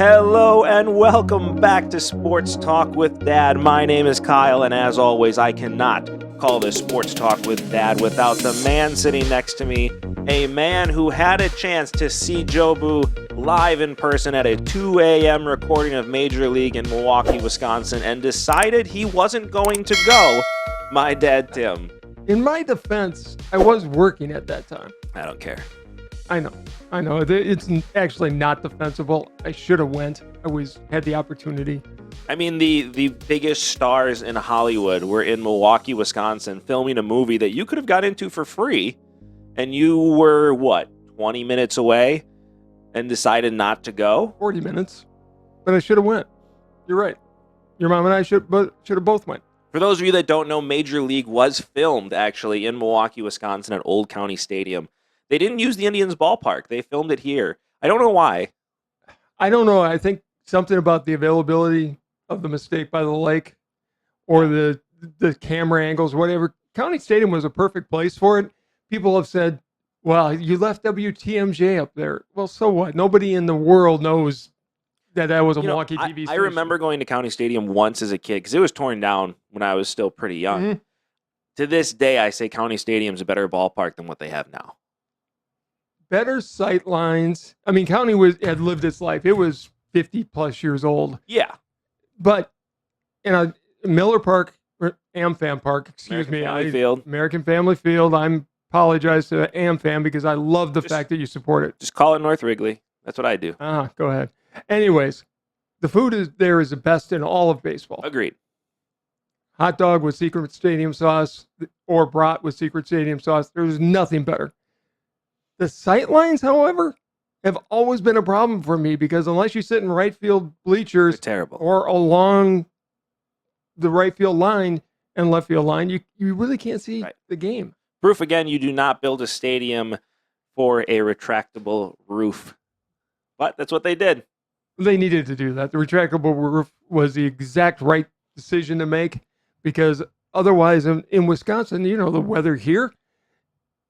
Hello and welcome back to Sports Talk with Dad. My name is Kyle, and as always, I cannot call this Sports Talk with Dad without the man sitting next to me, a man who had a chance to see Jobu live in person at a 2 a.m. recording of Major League in Milwaukee, Wisconsin, and decided he wasn't going to go, my dad, Tim. In my defense, I was working at that time. I don't care. I know. It's actually not defensible. I should have went. I had the opportunity. I mean, the biggest stars in Hollywood were in Milwaukee, Wisconsin, filming a movie that you could have got into for free, and you were, 20 minutes away and decided not to go? 40 minutes. But I should have went. You're right. Your mom and I should have both went. For those of you that don't know, Major League was filmed, actually, in Milwaukee, Wisconsin at Old County Stadium. They didn't use the Indians ballpark. They filmed it here. I don't know why. I don't know. I think something about the availability of the mistake by the lake or the camera angles, whatever. County Stadium was a perfect place for it. People have said, well, you left WTMJ up there. Well, so what? Nobody in the world knows that was a Milwaukee TV station. I remember going to County Stadium once as a kid because it was torn down when I was still pretty young. Mm-hmm. To this day, I say County Stadium's a better ballpark than what they have now. Better sight lines. I mean, County had lived its life. It was 50 plus years old. Yeah. But in a Miller Park, or AmFam Park, American Family Field. I apologize to AmFam because I love the fact that you support it. Just call it North Wrigley. That's what I do. Go ahead. Anyways, the food is the best in all of baseball. Agreed. Hot dog with secret stadium sauce or brat with secret stadium sauce. There's nothing better. The sight lines, however, have always been a problem for me because unless you sit in right field bleachers terrible. Or along the right field line and left field line, you really can't see the game. Proof again, you do not build a stadium for a retractable roof. But that's what they did. They needed to do that. The retractable roof was the exact right decision to make because otherwise in Wisconsin, the weather here,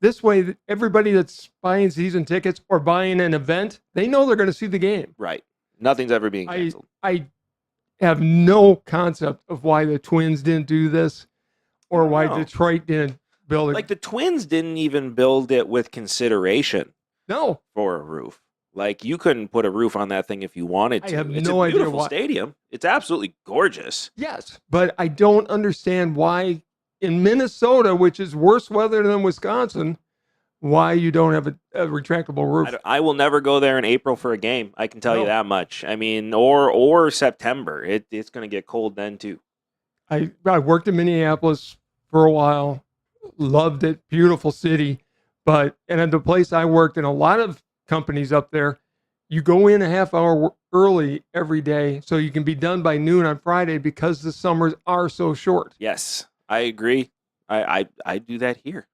this way, everybody that's buying season tickets or buying an event, they know they're going to see the game. Right. Nothing's ever being canceled. I have no concept of why the Twins didn't do this or why Detroit didn't build it. Like the Twins didn't even build it with consideration. No. For a roof. Like you couldn't put a roof on that thing if you wanted to. I have it's no idea why. It's a beautiful stadium. It's absolutely gorgeous. Yes, but I don't understand why in Minnesota, which is worse weather than Wisconsin, why you don't have a retractable roof. I will never go there in April for a game. I can tell you that much. I mean, or September. It's going to get cold then too. I worked in Minneapolis for a while. Loved it. Beautiful city. And at the place I worked in, a lot of companies up there, you go in a half hour early every day so you can be done by noon on Friday because the summers are so short. Yes. I agree. I do that here.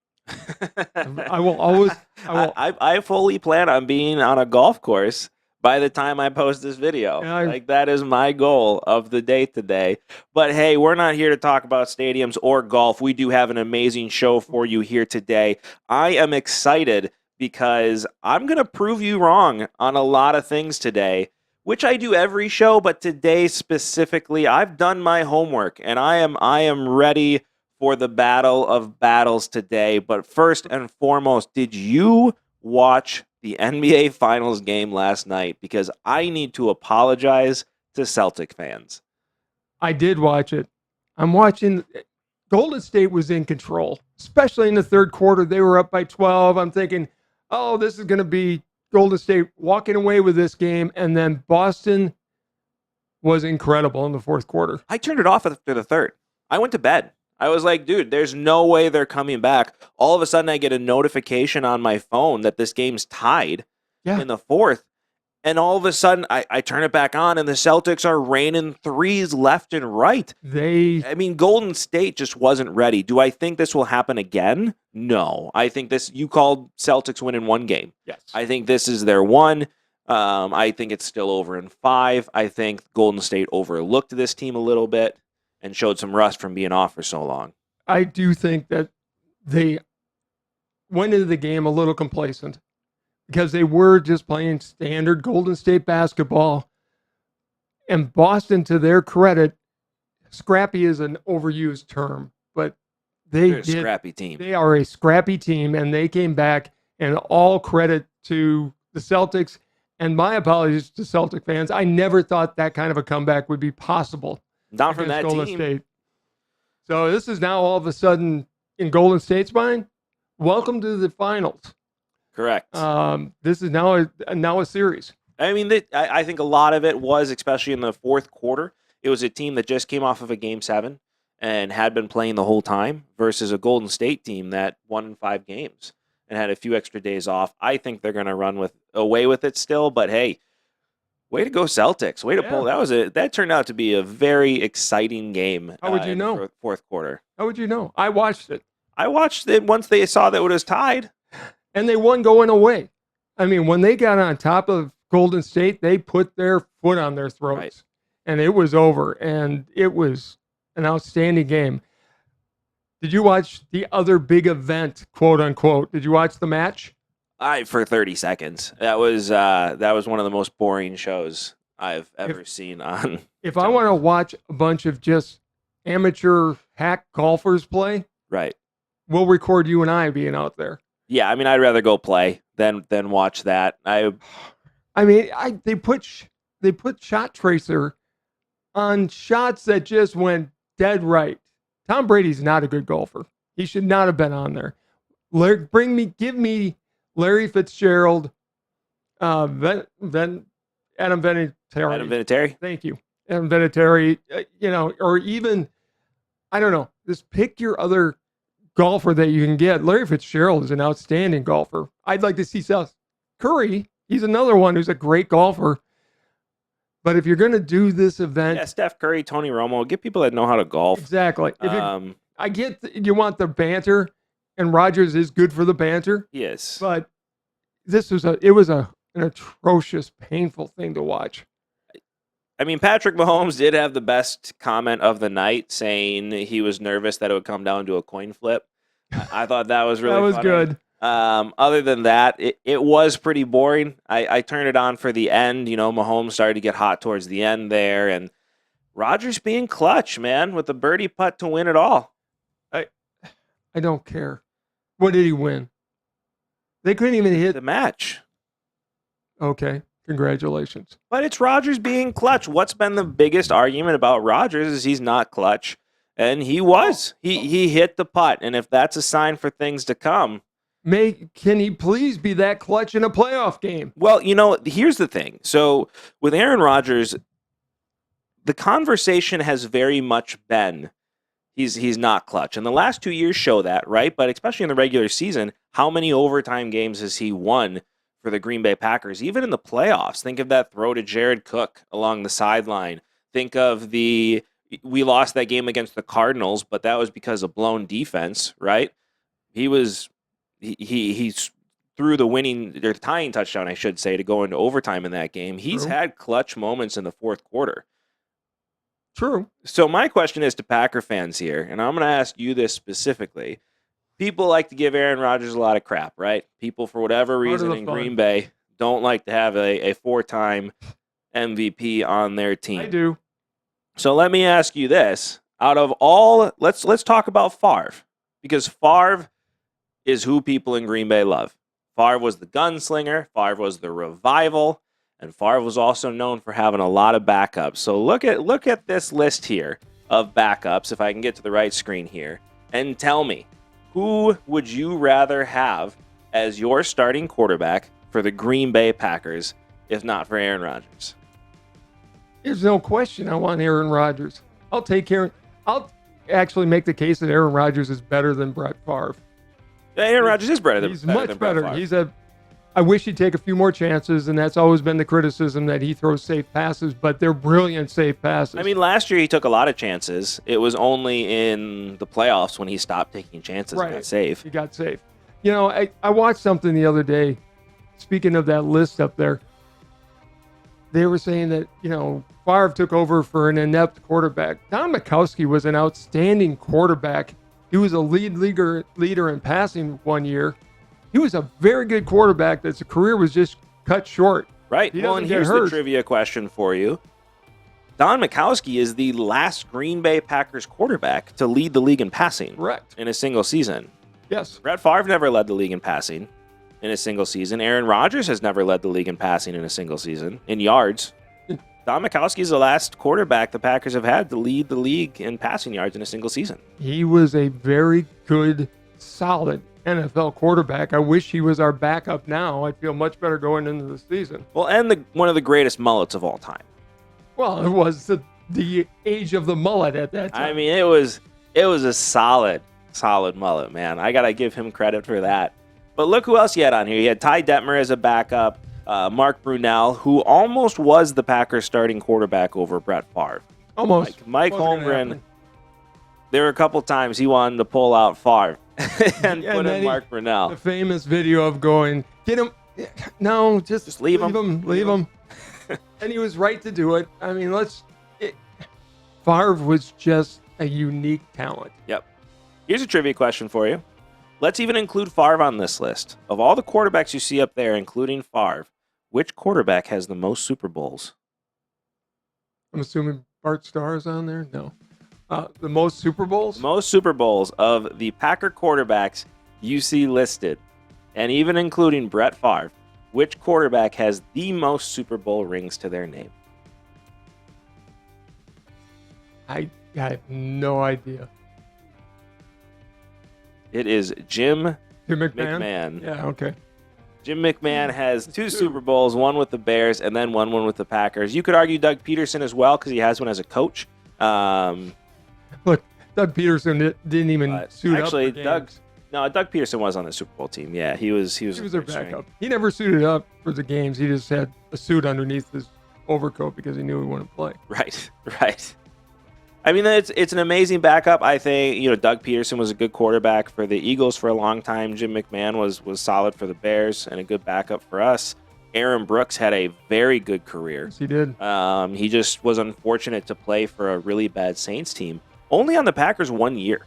I fully plan on being on a golf course by the time I post this video. That is my goal of the day today. But hey, we're not here to talk about stadiums or golf. We do have an amazing show for you here today. I am excited because I'm going to prove you wrong on a lot of things today, which I do every show, but today specifically, I've done my homework and I am ready for the battle of battles today. But first and foremost, did you watch the NBA Finals game last night? Because I need to apologize to Celtic fans. I did watch it. I'm watching. Golden State was in control, especially in the third quarter. They were up by 12. I'm thinking, oh, this is going to be Golden State walking away with this game. And then Boston was incredible in the fourth quarter. I turned it off after the third. I went to bed. I was like, dude, there's no way they're coming back. All of a sudden, I get a notification on my phone that this game's tied in the fourth. And all of a sudden, I turn it back on, and the Celtics are raining threes left and right. Golden State just wasn't ready. Do I think this will happen again? No. I think you called Celtics win in one game. Yes. I think this is their one. I think it's still over in 5. I think Golden State overlooked this team a little bit and showed some rust from being off for so long. I do think that they went into the game a little complacent because they were just playing standard Golden State basketball. And Boston, to their credit, scrappy is an overused term, but They're a scrappy team. They are a scrappy team, and they came back, and all credit to the Celtics. And my apologies to Celtic fans. I never thought that kind of a comeback would be possible. Not from that Golden team. State. So this is now all of a sudden in Golden State's mind. Welcome to the finals. Correct. This is now a series. I mean, I think a lot of it was, especially in the fourth quarter, it was a team that just came off of a Game 7 and had been playing the whole time versus a Golden State team that won in 5 games and had a few extra days off. I think they're going to run away with it still, but hey, way to go Celtics. Way to pull. That turned out to be a very exciting game. How would you know? In the fourth quarter. How would you know? I watched it. I watched it once they saw that it was tied. And they won going away. I mean, when they got on top of Golden State, they put their foot on their throats. Right. And it was over. And it was an outstanding game. Did you watch the other big event, quote unquote? Did you watch the match? For 30 seconds. That was one of the most boring shows I've ever seen on. If I want to watch a bunch of just amateur hack golfers play, right, we'll record you and I being out there. Yeah, I mean, I'd rather go play than watch that. They put Shot Tracer on shots that just went dead right. Tom Brady's not a good golfer. He should not have been on there. Give me Larry Fitzgerald, Adam Vinatieri. Adam Vinatieri. Thank you, Adam Vinatieri. Or even, I don't know. Just pick your other golfer that you can get. Larry Fitzgerald is an outstanding golfer. I'd like to see Seth Curry. He's another one who's a great golfer. But if you're going to do this event, Steph Curry, Tony Romo, get people that know how to golf. Exactly. I get you want the banter, and Rodgers is good for the banter. Yes, but it was an atrocious, painful thing to watch. I mean, Patrick Mahomes did have the best comment of the night, saying he was nervous that it would come down to a coin flip. I thought that was really funny. Good. Other than that, it was pretty boring. I turned it on for the end. Mahomes started to get hot towards the end there, and Rodgers being clutch, man, with a birdie putt to win it all. I don't care. What did he win? They couldn't even hit the match. Okay, congratulations. But it's Rodgers being clutch. What's been the biggest argument about Rodgers is he's not clutch, and he was. He hit the putt, and if that's a sign for things to come. Can he please be that clutch in a playoff game? Well, here's the thing. So with Aaron Rodgers, the conversation has very much been he's not clutch. And the last 2 years show that, right? But especially in the regular season, how many overtime games has he won for the Green Bay Packers? Even in the playoffs, think of that throw to Jared Cook along the sideline. Think of we lost that game against the Cardinals, but that was because of blown defense, right? He threw the tying touchdown, I should say, to go into overtime in that game. He's had clutch moments in the fourth quarter. True. So my question is to Packer fans here, and I'm going to ask you this specifically. People like to give Aaron Rodgers a lot of crap, right? People, for whatever reason in Green Bay, don't like to have a 4-time MVP on their team. I do. So let me ask you this. Out of all, let's talk about Favre, because Favre is who people in Green Bay love. Favre was the gunslinger. Favre was the revival. And Favre was also known for having a lot of backups. So look at this list here of backups, if I can get to the right screen here, and tell me, who would you rather have as your starting quarterback for the Green Bay Packers, if not for Aaron Rodgers? There's no question I want Aaron Rodgers. I'll actually make the case that Aaron Rodgers is better than Brett Favre. Aaron Rodgers is better than He's much better. I wish he'd take a few more chances, and that's always been the criticism, that he throws safe passes, but they're brilliant safe passes. I mean, last year he took a lot of chances. It was only in the playoffs when he stopped taking chances and got safe. He got safe. I watched something the other day, speaking of that list up there. They were saying that, Favre took over for an inept quarterback. Don Majkowski was an outstanding quarterback. He was a leader in passing one year. He was a very good quarterback that's career was just cut short. Right. Well, and here's the trivia question for you. Don Majkowski is the last Green Bay Packers quarterback to lead the league in passing. Correct. In a single season. Yes. Brett Favre never led the league in passing in a single season. Aaron Rodgers has never led the league in passing in a single season, in yards. Don Majkowski is the last quarterback the Packers have had to lead the league in passing yards in a single season. He was a very good, solid NFL quarterback. I wish he was our backup now. I'd feel much better going into the season. Well, and one of the greatest mullets of all time. Well, it was the age of the mullet at that time. I mean, it was a solid mullet, man. I got to give him credit for that. But look who else he had on here. He had Ty Detmer as a backup, Mark Brunell, who almost was the Packers starting quarterback over Brett Favre. Almost. Mike Holmgren, there were a couple times he wanted to pull out Favre and put in Mark Brunell. The famous video of going, get him. No, just leave him. Leave him. And he was right to do it. I mean, Favre was just a unique talent. Yep. Here's a trivia question for you. Let's even include Favre on this list. Of all the quarterbacks you see up there, including Favre, which quarterback has the most Super Bowls? I'm assuming Bart Starr is on there? No. The most Super Bowls? Most Super Bowls of the Packer quarterbacks you see listed, and even including Brett Favre, which quarterback has the most Super Bowl rings to their name? I have no idea. It is Jim McMahon. Yeah, okay. Jim McMahon has two Super Bowls, one with the Bears and then one with the Packers. You could argue Doug Peterson as well because he has one as a coach. Look, Doug Peterson didn't even suit up for games. Doug Peterson was on the Super Bowl team. Yeah, he was their backup. He never suited up for the games. He just had a suit underneath his overcoat because he knew he wouldn't play. Right. I mean, it's an amazing backup. I think, Doug Peterson was a good quarterback for the Eagles for a long time. Jim McMahon was solid for the Bears and a good backup for us. Aaron Brooks had a very good career. Yes, he did. He just was unfortunate to play for a really bad Saints team. Only on the Packers 1 year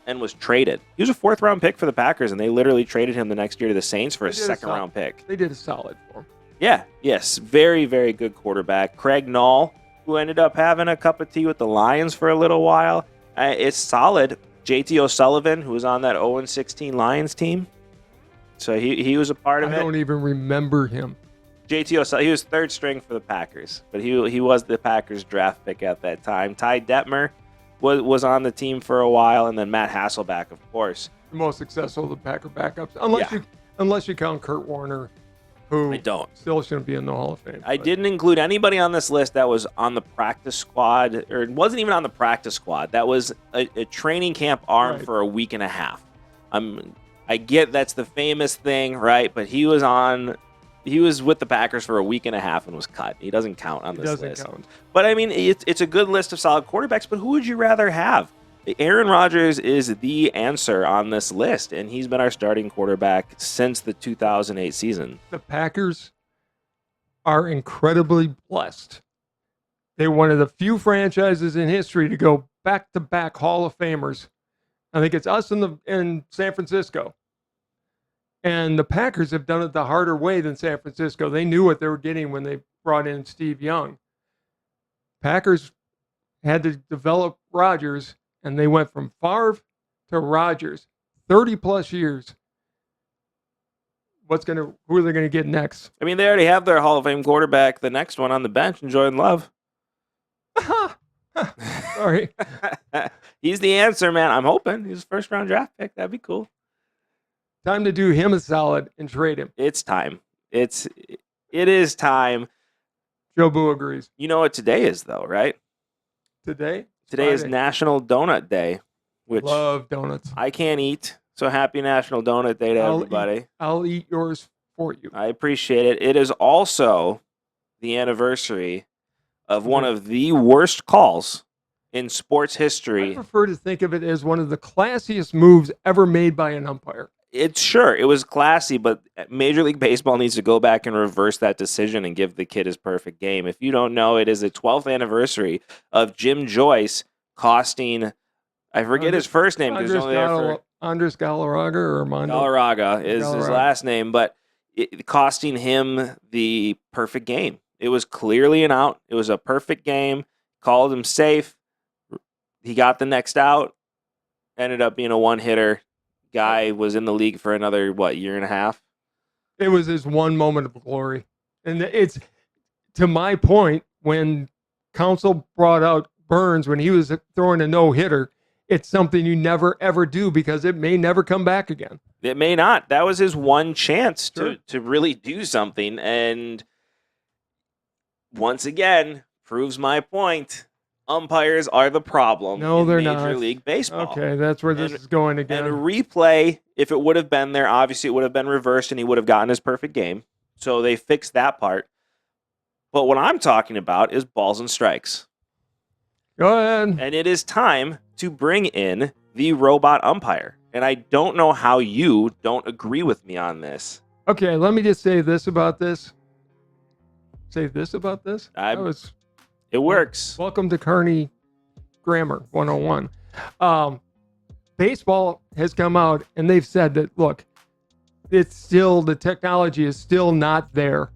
and was traded. He was a fourth-round pick for the Packers, and they literally traded him the next year to the Saints for a second-round pick. They did a solid for him. Yeah, yes. Very, very good quarterback. Craig Nall, who ended up having a cup of tea with the Lions for a little while. It's solid. JT O'Sullivan, who was on that 0-16 Lions team. So he was a part of it. I don't even remember him. JT O'Sullivan, he was third string for the Packers, but he was the Packers draft pick at that time. Ty Detmer was on the team for a while, and then Matt Hasselbeck, of course. The most successful of the Packer backups, unless you count Kurt Warner, who I don't. Still shouldn't be in the Hall of Fame. I didn't include anybody on this list that was on the practice squad, or it wasn't even on the practice squad. That was a training camp arm for a week and a half. I get that's the famous thing, right? But he was with the Packers for a week and a half and was cut. He doesn't count on this list. Count. But I mean, it's a good list of solid quarterbacks, but who would you rather have? Aaron Rodgers is the answer on this list, and he's been our starting quarterback since the 2008 season. The Packers are incredibly blessed. They're one of the few franchises in history to go back-to-back Hall of Famers. I think it's us in San Francisco. And the Packers have done it the harder way than San Francisco. They knew what they were getting when they brought in Steve Young. Packers had to develop Rodgers, and they went from Favre to Rodgers, 30-plus years. Who are they going to get next? I mean, they already have their Hall of Fame quarterback, the next one on the bench, and Jordan Love. Sorry. He's the answer, man. I'm hoping. He's a first-round draft pick. That'd be cool. Time to do him a solid and trade him. It's time. It is time. Joe Boo agrees. You know what today is, though, right? Today is National Donut Day, which love donuts. I can't eat. So happy National Donut Day to everybody. I'll eat yours for you. I appreciate it. It is also the anniversary of one of the worst calls in sports history. I prefer to think of it as one of the classiest moves ever made by an umpire. It was classy, but Major League Baseball needs to go back and reverse that decision and give the kid his perfect game. If you don't know, it is the 12th anniversary of Jim Joyce costing, I forget his first name because he's only there for Andres Galarraga or Armando. Galarraga is his last name, but it costing him the perfect game It was clearly an out. It was a perfect game. Called him safe. He got the next out. Ended up being a one-hitter. Guy was in the league for another, year and a half? It was his one moment of glory. And it's, to my point, when Counsell brought out Burns when he was throwing a no-hitter, it's something you never, ever do because it may never come back again. It may not. That was his one chance to really do something. And once again, proves my point. Umpires are the problem in Major League Baseball. Okay, that's where this is going again. And a replay, if it would have been there, obviously it would have been reversed and he would have gotten his perfect game. So they fixed that part. But what I'm talking about is balls and strikes. Go ahead. And it is time to bring in the robot umpire. And I don't know how you don't agree with me on this. Okay, let me just say this about this. It works. Welcome to Kearney Grammar 101. Baseball has come out and they've said that, look, the technology is still not there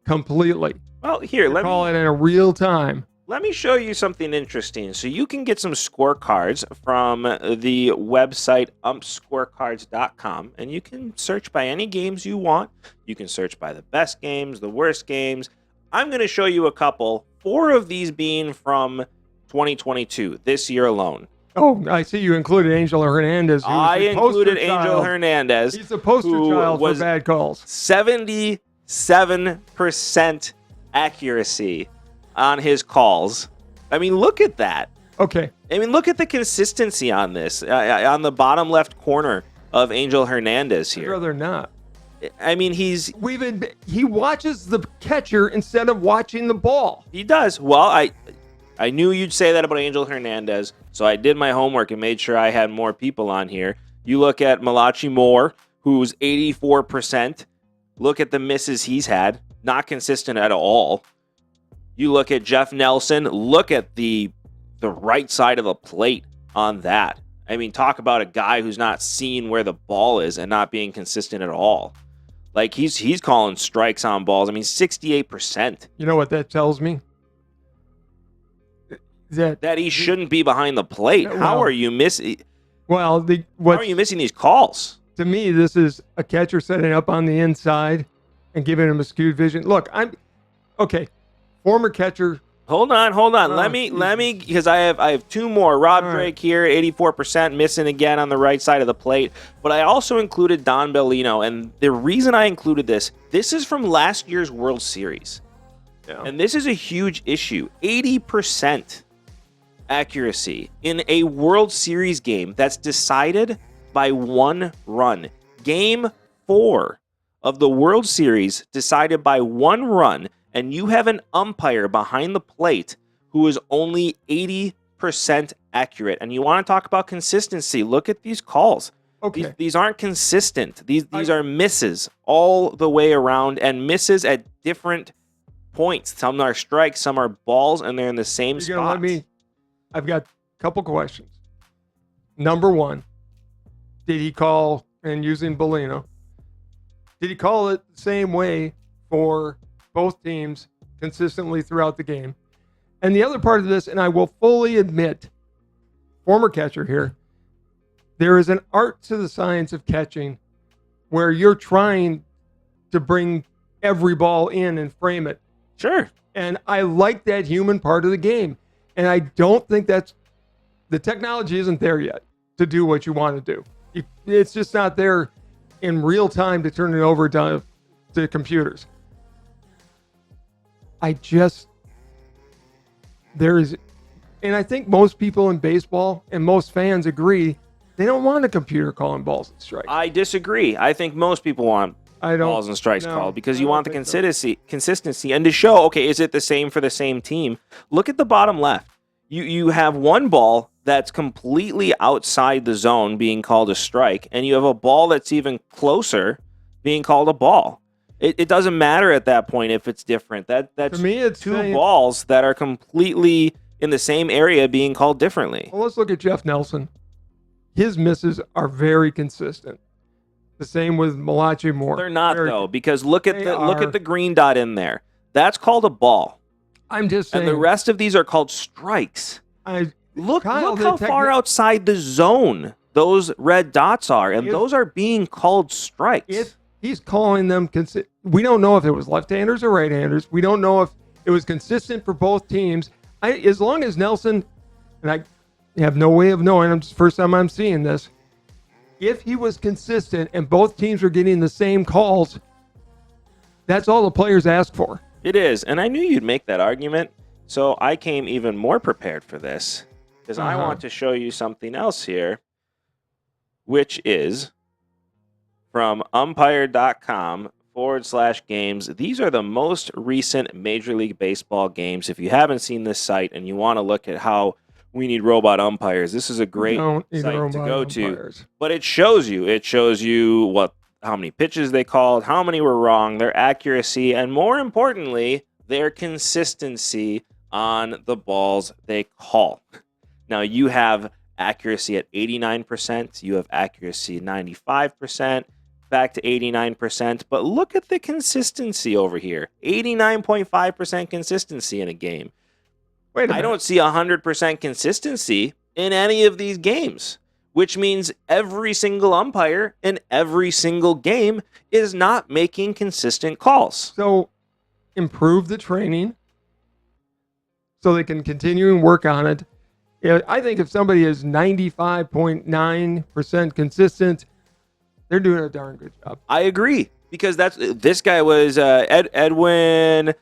completely. Well, here, let me call it in a real time. Let me show you something interesting. So you can get some scorecards from the website umpscorecards.com, and you can search by any games you want. You can search by the best games, the worst games. I'm going to show you a couple, 4 of these being from 2022, this year alone. Oh, I see you included Angel Hernandez. I included Angel Hernandez. He's the poster child for bad calls. 77% accuracy on his calls. I mean, look at that. Okay. I mean, look at the consistency on this. On the bottom left corner of Angel Hernandez here. I'd rather not. I mean, he watches the catcher instead of watching the ball. He does. Well, I knew you'd say that about Angel Hernandez, so I did my homework and made sure I had more people on here. You look at Malachi Moore, who's 84%. Look at the misses he's had. Not consistent at all. You look at Jeff Nelson. Look at the right side of the plate on that. I mean, talk about a guy who's not seeing where the ball is and not being consistent at all. Like, he's calling strikes on balls. I mean, 68%. You know what that tells me? That he shouldn't be behind the plate. How are you missing? Well, how are you missing these calls? To me, this is a catcher setting up on the inside and giving him a skewed vision. Look, okay. Former catcher. Hold on. Let me, because I have 2 more. Rob Drake here, 84%, missing again on the right side of the plate. But I also included Don Bellino, and the reason I included this is from last year's World Series. Yeah. And this is a huge issue. 80% accuracy in a World Series game that's decided by 1 run. Game 4 of the World Series decided by 1 run. And you have an umpire behind the plate who is only 80% accurate. And you want to talk about consistency. Look at these calls. Okay. These aren't consistent. These are misses all the way around, and misses at different points. Some are strikes, some are balls, and they're in the same spot. I've got a couple questions. Number 1, did he call, and using Bellino, did he call it the same way for both teams consistently throughout the game? And the other part of this, and I will fully admit, former catcher here, there is an art to the science of catching where you're trying to bring every ball in and frame it. Sure. And I like that human part of the game. And I don't think the technology isn't there yet to do what you want to do. It's just not there in real time to turn it over to computers. And I think most people in baseball and most fans agree, they don't want a computer calling balls and strikes. I disagree. I think most people want balls and strikes called because you want the consistency. And to show, okay, is it the same for the same team? Look at the bottom left. You have 1 ball that's completely outside the zone being called a strike, and you have a ball that's even closer being called a ball. It doesn't matter at that point if it's different. That's to me, it's 2 balls that are completely in the same area being called differently. Well, let's look at Jeff Nelson. His misses are very consistent. The same with Malachi Moore. They're not though, because look at the green dot in there. That's called a ball. I'm just saying. And the rest of these are called strikes. Look how far outside the zone those red dots are, and those are being called strikes. If he's calling them, we don't know if it was left-handers or right-handers. We don't know if it was consistent for both teams. As long as Nelson, and I have no way of knowing, it's the first time I'm seeing this, if he was consistent and both teams were getting the same calls, that's all the players ask for. It is, and I knew you'd make that argument, so I came even more prepared for this, because I want to show you something else here, which is from umpire.com/games. These are the most recent Major League Baseball games. If you haven't seen this site and you want to look at how we need robot umpires, this is a great site to go to. But it shows you how many pitches they called, how many were wrong, their accuracy, and more importantly, their consistency on the balls they call. Now, you have accuracy at 89%, you have accuracy 95%, back to 89%, but look at the consistency over here. 89.5% consistency in a game. Wait a minute. I don't see 100% consistency in any of these games, which means every single umpire in every single game is not making consistent calls. So improve the training so they can continue and work on it. I think if somebody is 95.9% consistent, they're doing a darn good job. I agree, because this guy was Edwin.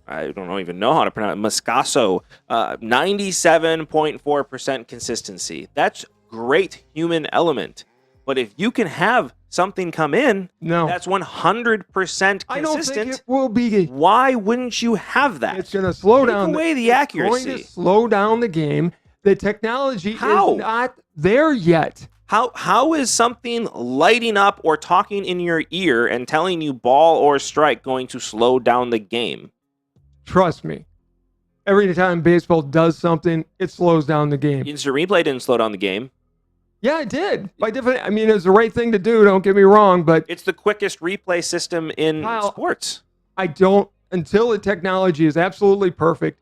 I don't even know how to pronounce it. Moscaso, 97.4% consistency. That's great human element. But if you can have something come in that's 100% consistent, I don't think it will be. Why wouldn't you have that? It's going to slow down. Take away the accuracy. It's going to slow down the game. The technology is not there yet. How is something lighting up or talking in your ear and telling you ball or strike going to slow down the game? Trust me. Every time baseball does something, it slows down the game. Instant replay didn't slow down the game. Yeah, it did. I mean, it was the right thing to do, don't get me wrong, but it's the quickest replay system in sports. Until the technology is absolutely perfect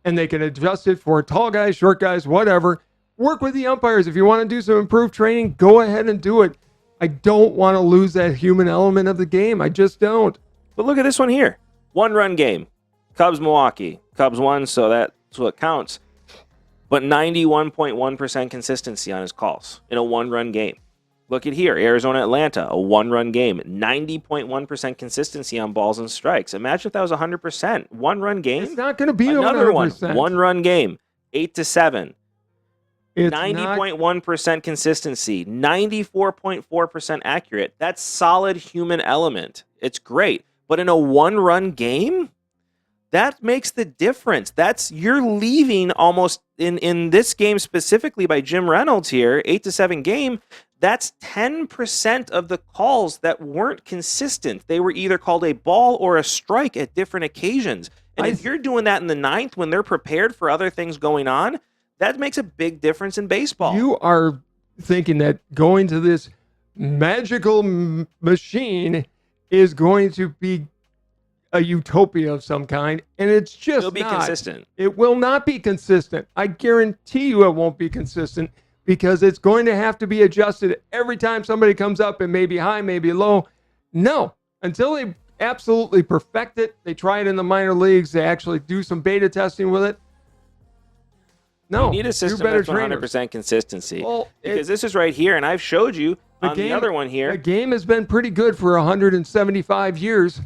and they can adjust it for tall guys, short guys, whatever, work with the umpires. If you want to do some improved training, go ahead and do it. I don't want to lose that human element of the game. I just don't. But look at this one here. 1-run game. Cubs, Milwaukee. Cubs won, so that's what counts. But 91.1% consistency on his calls in a 1-run game. Look at here. Arizona, Atlanta, a 1-run game. 90.1% consistency on balls and strikes. Imagine if that was 100%. 1-run game. It's not going to be another 100%. 1-run game. 8-7. 90.1% consistency. 94.4% accurate. That's solid human element. It's great. But in a 1-run game, that makes the difference. You're leaving almost in this game specifically by Jim Reynolds here, 8-7 game. That's 10% of the calls that weren't consistent. They were either called a ball or a strike at different occasions. And if you're doing that in the 9th when they're prepared for other things going on, that makes a big difference in baseball. You are thinking that going to this magical machine is going to be a utopia of some kind, and it's just It'll be consistent. It will not be consistent. I guarantee you it won't be consistent, because it's going to have to be adjusted every time somebody comes up and maybe high, maybe low. No, until they absolutely perfect it, they try it in the minor leagues, they actually do some beta testing with it. No, you need a system that's 100% consistency. Well, because this is right here, and I've showed you the other one here. The game has been pretty good for 175 years.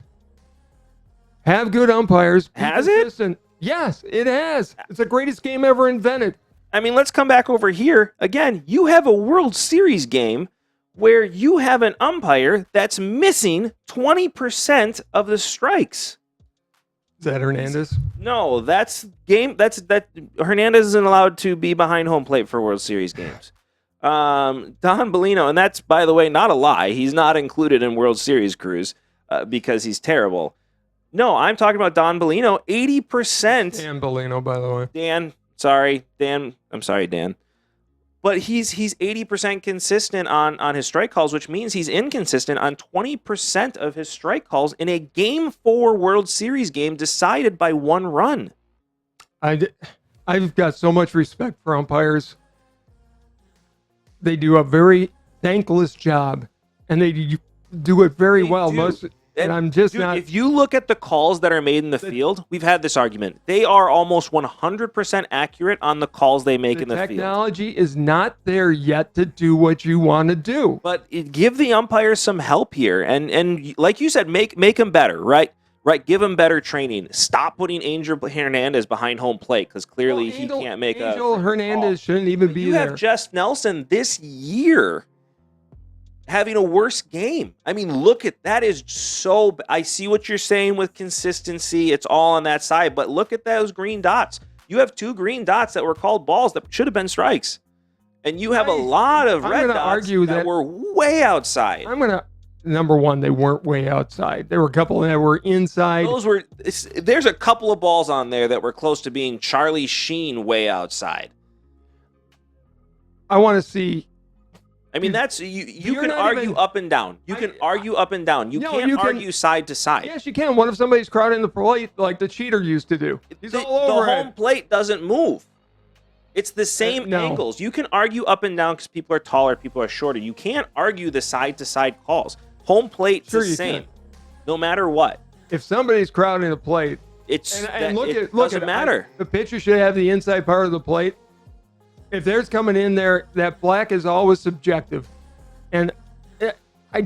Have good umpires. Has it? Yes, it has. It's the greatest game ever invented. I mean, let's come back over here. Again, you have a World Series game where you have an umpire that's missing 20% of the strikes. Is that Hernandez? No, that Hernandez isn't allowed to be behind home plate for World Series games. Don Bellino, and that's, by the way, not a lie. He's not included in World Series crews because he's terrible. No, I'm talking about Don Bellino. 80%. Dan Bellino, by the way. Dan. I'm sorry, Dan. But he's 80% consistent on his strike calls, which means he's inconsistent on 20% of his strike calls in a Game 4 World Series game decided by 1 run. I've got so much respect for umpires. They do a very thankless job, and they do it very well. And I'm just not. If you look at the calls that are made in the field, we've had this argument. They are almost 100% accurate on the calls they make in the field. Technology is not there yet to do what you want to do. But give the umpires some help here, and like you said, make them better, right? Right, give him better training. Stop putting Angel Hernandez behind home plate because clearly he can't make Angel Hernandez shouldn't even be there. You have Jess Nelson this year having a worse game. I mean, look at that is so. I see what you're saying with consistency. It's all on that side, but look at those green dots. You have 2 green dots that were called balls that should have been strikes, and you have a lot of red dots that were way outside. Number one, they weren't way outside. There were a couple that were inside. There's a couple of balls on there that were close to being Charlie Sheen way outside. I want to see. I mean, that's you can argue up and down. You can argue up and down. You can't argue side to side. Yes, you can. What if somebody's crowding the plate like the cheater used to do? He's all over the home plate doesn't move. It's the same angles. You can argue up and down because people are taller, people are shorter. You can't argue the side to side calls. Home plate's the same, no matter what. If somebody's crowding the plate, it doesn't matter. The pitcher should have the inside part of the plate. If there's coming in there, that black is always subjective. And I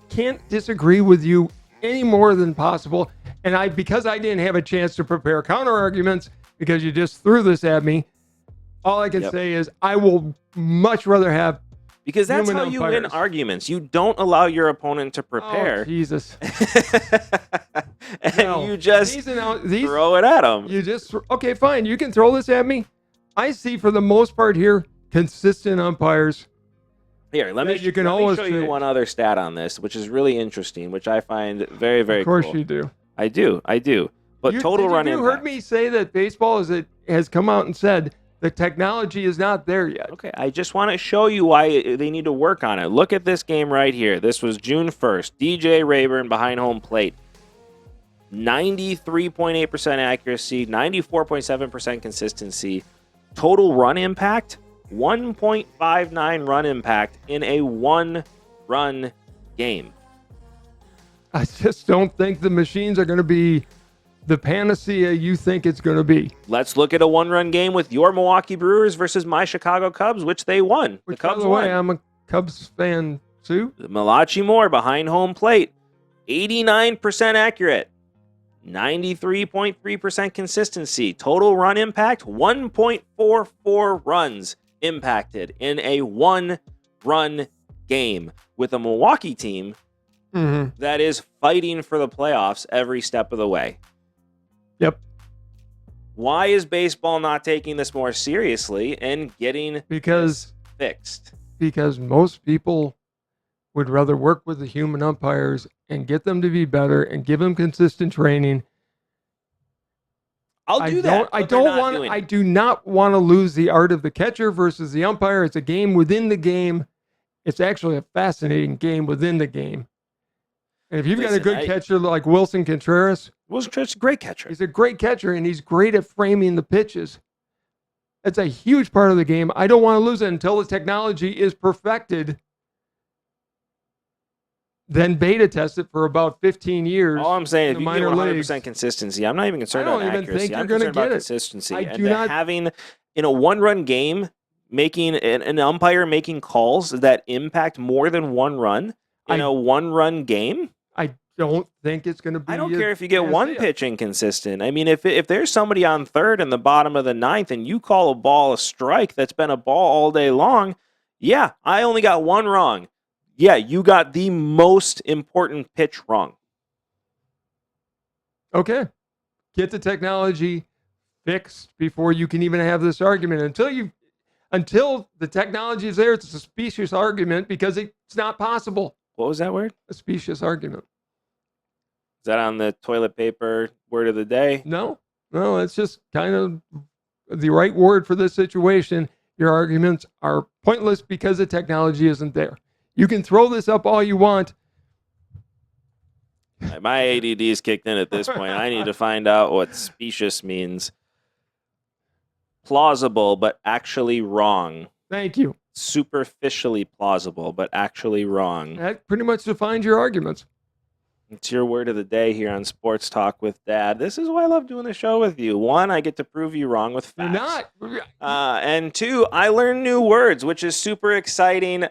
can't disagree with you any more than possible. And because I didn't have a chance to prepare counter arguments because you just threw this at me, all I can say is I will much rather have. Because that's how you win arguments. You don't allow your opponent to prepare. Oh, Jesus. You just throw it at them. Okay, fine. You can throw this at me. I see for the most part here, consistent umpires. Here, let me show you one other stat on this, which is really interesting, which I find very, very cool. Of course you do. I do. But total run impact. You heard me say that baseball has come out and said the technology is not there yet. Okay, I just want to show you why they need to work on it. Look at this game right here. This was June 1st. DJ Rayburn behind home plate. 93.8% accuracy, 94.7% consistency. Total run impact, 1.59 run impact in a 1-run game. I just don't think the machines are going to be the panacea you think it's going to be. Let's look at a 1-run game with your Milwaukee Brewers versus my Chicago Cubs, which they won. Which, the Cubs won. By the way, I'm a Cubs fan too. Malachi Moore behind home plate, 89% accurate, 93.3% consistency. Total run impact, 1.44 runs impacted in a 1-run game with a Milwaukee team that is fighting for the playoffs every step of the way. Yep. Why is baseball not taking this more seriously and getting this fixed? Because most people would rather work with the human umpires and get them to be better and give them consistent training. I'll do that. I do not want to lose the art of the catcher versus the umpire. It's a game within the game. It's actually a fascinating game within the game. And if you've got a good catcher like Wilson Contreras, Contreras is a great catcher. He's a great catcher, and he's great at framing the pitches. It's a huge part of the game. I don't want to lose it until the technology is perfected. Then beta test it for about 15 years. All I'm saying is, if you get 100% consistency, I'm not even concerned about accuracy. I'm concerned about consistency. Having in a 1-run game, making an umpire making calls that impact more than 1 run in a 1-run game. I don't think it's going to be. I don't care if you get one pitch inconsistent. I mean, if there's somebody on third in the bottom of the 9th and you call a ball a strike that's been a ball all day long, yeah, I only got 1 wrong. Yeah, you got the most important pitch wrong. Okay. Get the technology fixed before you can even have this argument. Until the technology is there, it's a specious argument because it's not possible. What was that word? A specious argument. Is that on the toilet paper word of the day? No, it's just kind of the right word for this situation. Your arguments are pointless because the technology isn't there. You can throw this up all you want. My ADD's kicked in at this point. I need to find out what specious means. Plausible, but actually wrong. Thank you. Superficially plausible, but actually wrong. That pretty much defines your arguments. It's your word of the day here on Sports Talk with Dad. This is why I love doing the show with you. One, I get to prove you wrong with facts. You're not. And two, I learn new words, which is super exciting.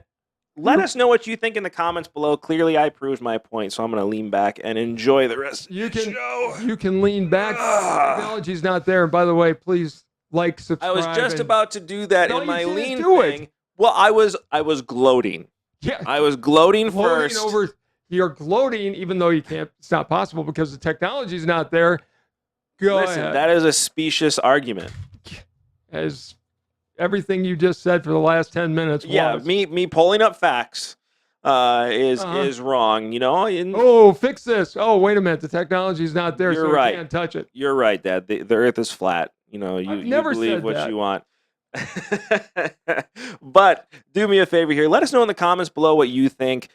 Let us know what you think in the comments below. Clearly, I proved my point, so I'm going to lean back and enjoy the rest of the show. You can lean back. Technology's not there. And by the way, please like, subscribe. I was just about to do that in my lean thing. It. Well, I was gloating. Yeah, I was gloating first. You're gloating, even though you can't. It's not possible because the technology's not there. Listen, ahead. That is a specious argument. As everything you just said for the last 10 minutes. Yeah, me pulling up facts is wrong. You know. Fix this. Oh, wait a minute. The technology's not there, so right. you can't touch it. You're right, Dad. The Earth is flat. You know, you believe what you want. But do me a favor here. Let us know in the comments below what you think.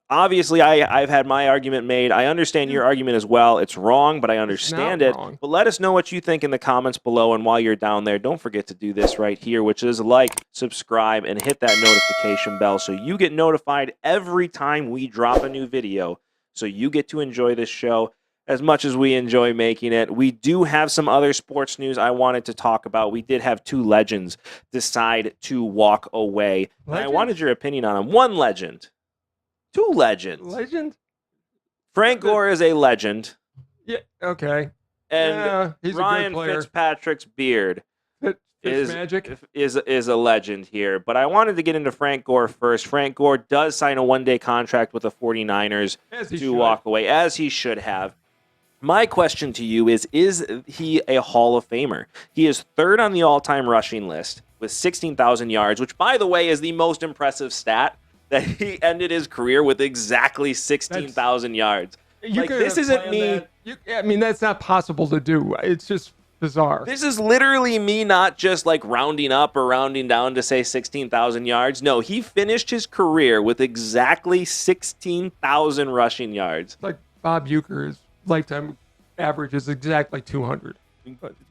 Obviously, I've had my argument made. I understand your argument as well. It's wrong, but I understand it. Wrong. But let us know what you think in the comments below. And while you're down there, don't forget to do this right here, which is like, subscribe, and hit that notification bell so you get notified every time we drop a new video. So you get to enjoy this show as much as we enjoy making it. We do have some other sports news I wanted to talk about. We did have two legends decide to walk away. And I wanted your opinion on them. One legend. Two legends. Legend? Frank Gore is a legend. Yeah, okay. And he's Ryan a good player. Fitzpatrick's beard Magic is a legend here. But I wanted to get into Frank Gore first. Frank Gore does sign a one-day contract with the 49ers to walk away, as he should have. My question to you is he a Hall of Famer? He is third on the all-time rushing list with 16,000 yards, which, by the way, is the most impressive stat, that he ended his career with exactly 16,000 yards. This isn't me. That's not possible to do. It's just bizarre. This is literally me not just like rounding up or rounding down to say 16,000 yards. No, he finished his career with exactly 16,000 rushing yards. It's like Bob Uecker's lifetime average is exactly 200.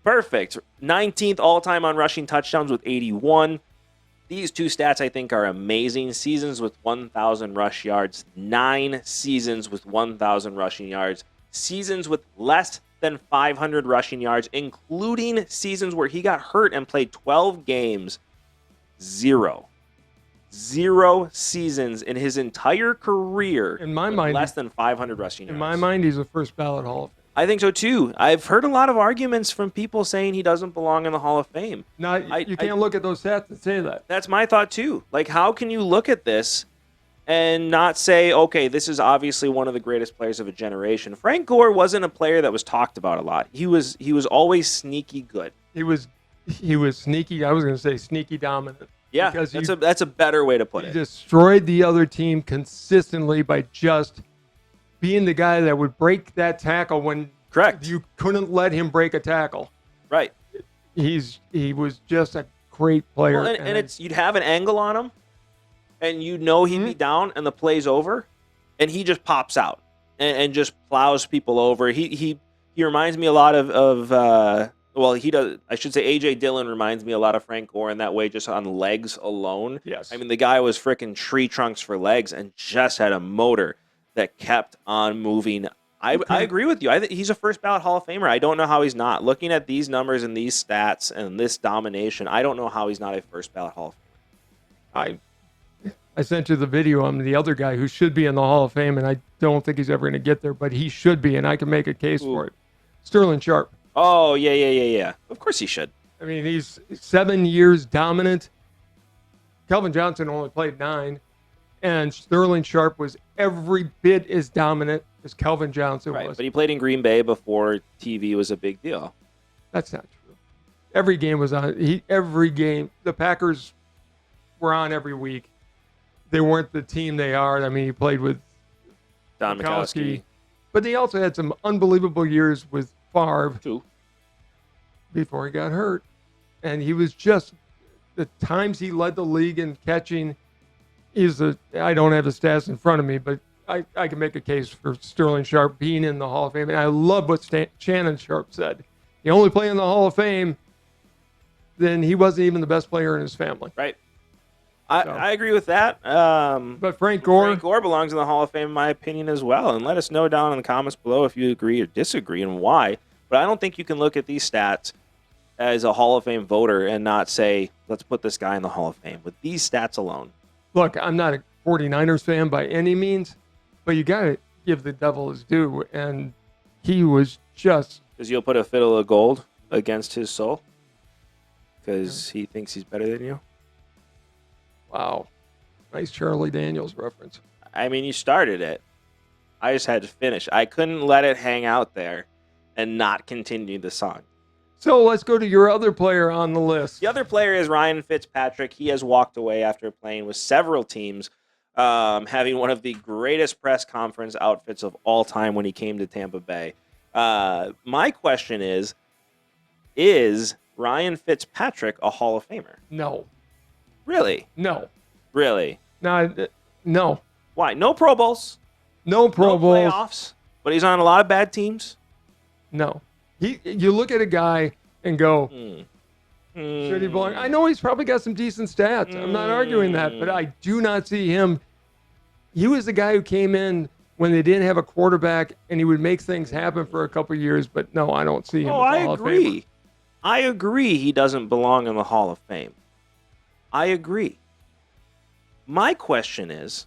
Perfect. 19th all-time on rushing touchdowns with 81. These two stats, I think, are amazing. Seasons with 1,000 rush yards. 9 seasons with 1,000 rushing yards. Seasons with less than 500 rushing yards, including seasons where he got hurt and played 12 games. 0 seasons in his entire career in my mind, less than 500 rushing yards. In my mind, he's a first ballot Hall of Fame. I think so too. I've heard a lot of arguments from people saying he doesn't belong in the Hall of Fame. You can't look at those stats and say that. That's my thought too. Like, how can you look at this and not say, okay, this is obviously one of the greatest players of a generation? Frank Gore wasn't a player that was talked about a lot. He was always sneaky good. He was sneaky. I was going to say sneaky dominant. Yeah, that's a better way to put it. He destroyed the other team consistently by just being the guy that would break that tackle when you couldn't let him break a tackle. Right. He was just a great player. Well, and it's you'd have an angle on him, and you know he'd be down, and the play's over, and he just pops out and just plows people over. He reminds me a lot of he does. I should say A.J. Dillon reminds me a lot of Frank Gore in that way, just on legs alone. Yes. I mean, the guy was freaking tree trunks for legs and just had a motor that kept on moving. I agree with you. I think he's a first ballot Hall of Famer. I don't know how he's not. Looking at these numbers and these stats and this domination, I don't know how he's not a first ballot Hall of Famer. I sent you the video on the other guy who should be in the Hall of Fame, and I don't think he's ever going to get there, but he should be, and I can make a case for it. Sterling Sharp. Oh, yeah. Of course he should. I mean, he's 7 years dominant. Calvin Johnson only played 9. And Sterling Sharp was every bit as dominant as Calvin Johnson was. But he played in Green Bay before TV was a big deal. That's not true. Every game was on. Every game. The Packers were on every week. They weren't the team they are. I mean, he played with Don Mikowski. But they also had some unbelievable years with Favre. 2. Before he got hurt. And he was just the times he led the league in catching I don't have the stats in front of me, but I can make a case for Sterling Sharp being in the Hall of Fame. And I love what Shannon Sharp said. He only play in the Hall of Fame, then he wasn't even the best player in his family. Right. I agree with that. But Frank Gore belongs in the Hall of Fame, in my opinion, as well. And let us know down in the comments below if you agree or disagree and why. But I don't think you can look at these stats as a Hall of Fame voter and not say, let's put this guy in the Hall of Fame with these stats alone. Look, I'm not a 49ers fan by any means, but you got to give the devil his due. And he was just... Because you'll put a fiddle of gold against his soul? Because he thinks he's better than you? Wow. Nice Charlie Daniels reference. I mean, you started it. I just had to finish. I couldn't let it hang out there and not continue the song. So let's go to your other player on the list. The other player is Ryan Fitzpatrick. He has walked away after playing with several teams, having one of the greatest press conference outfits of all time when he came to Tampa Bay. My question is Ryan Fitzpatrick a Hall of Famer? No. Really? No. Really? No. Why? No Pro Bowls. No Pro Bowls. Playoffs. But he's on a lot of bad teams. No. You look at a guy and go, should he belong? I know he's probably got some decent stats. I'm not arguing that, but I do not see him. He was the guy who came in when they didn't have a quarterback, and he would make things happen for a couple of years. But no, I don't see him. Oh, I agree. I agree he doesn't belong in the Hall of Fame. I agree. My question is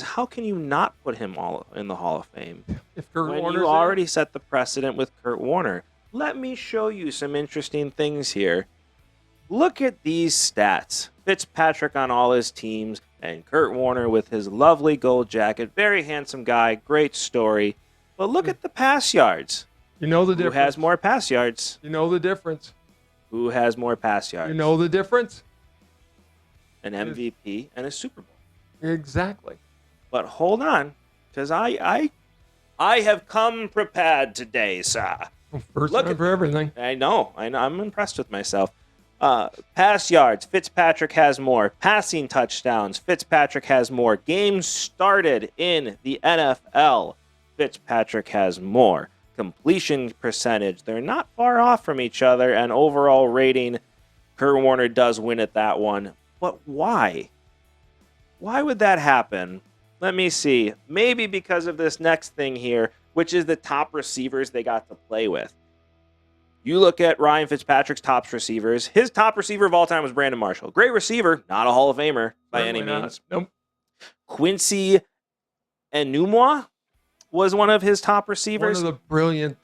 how can you not put him all in the Hall of Fame if Kurt when Warner's you already set the precedent with Kurt Warner? Let me show you some interesting things here. Look at these stats. Fitzpatrick on all his teams and Kurt Warner with his lovely gold jacket. Very handsome guy. Great story. But look at the pass yards. You know the difference. Who has more pass yards? You know the difference. Who has more pass yards? You know the difference? An MVP and a Super Bowl. Exactly. But hold on, because I have come prepared today, sir. First time for everything. I know. I'm impressed with myself. Pass yards, Fitzpatrick has more. Passing touchdowns, Fitzpatrick has more. Games started in the NFL, Fitzpatrick has more. Completion percentage, they're not far off from each other. And overall rating, Kurt Warner does win at that one. But why? Why would that happen? Let me see. Maybe because of this next thing here, which is the top receivers they got to play with. You look at Ryan Fitzpatrick's top receivers. His top receiver of all time was Brandon Marshall. Great receiver, not a Hall of Famer by any means. Nope. Quincy Enunwa was one of his top receivers. One of the brilliant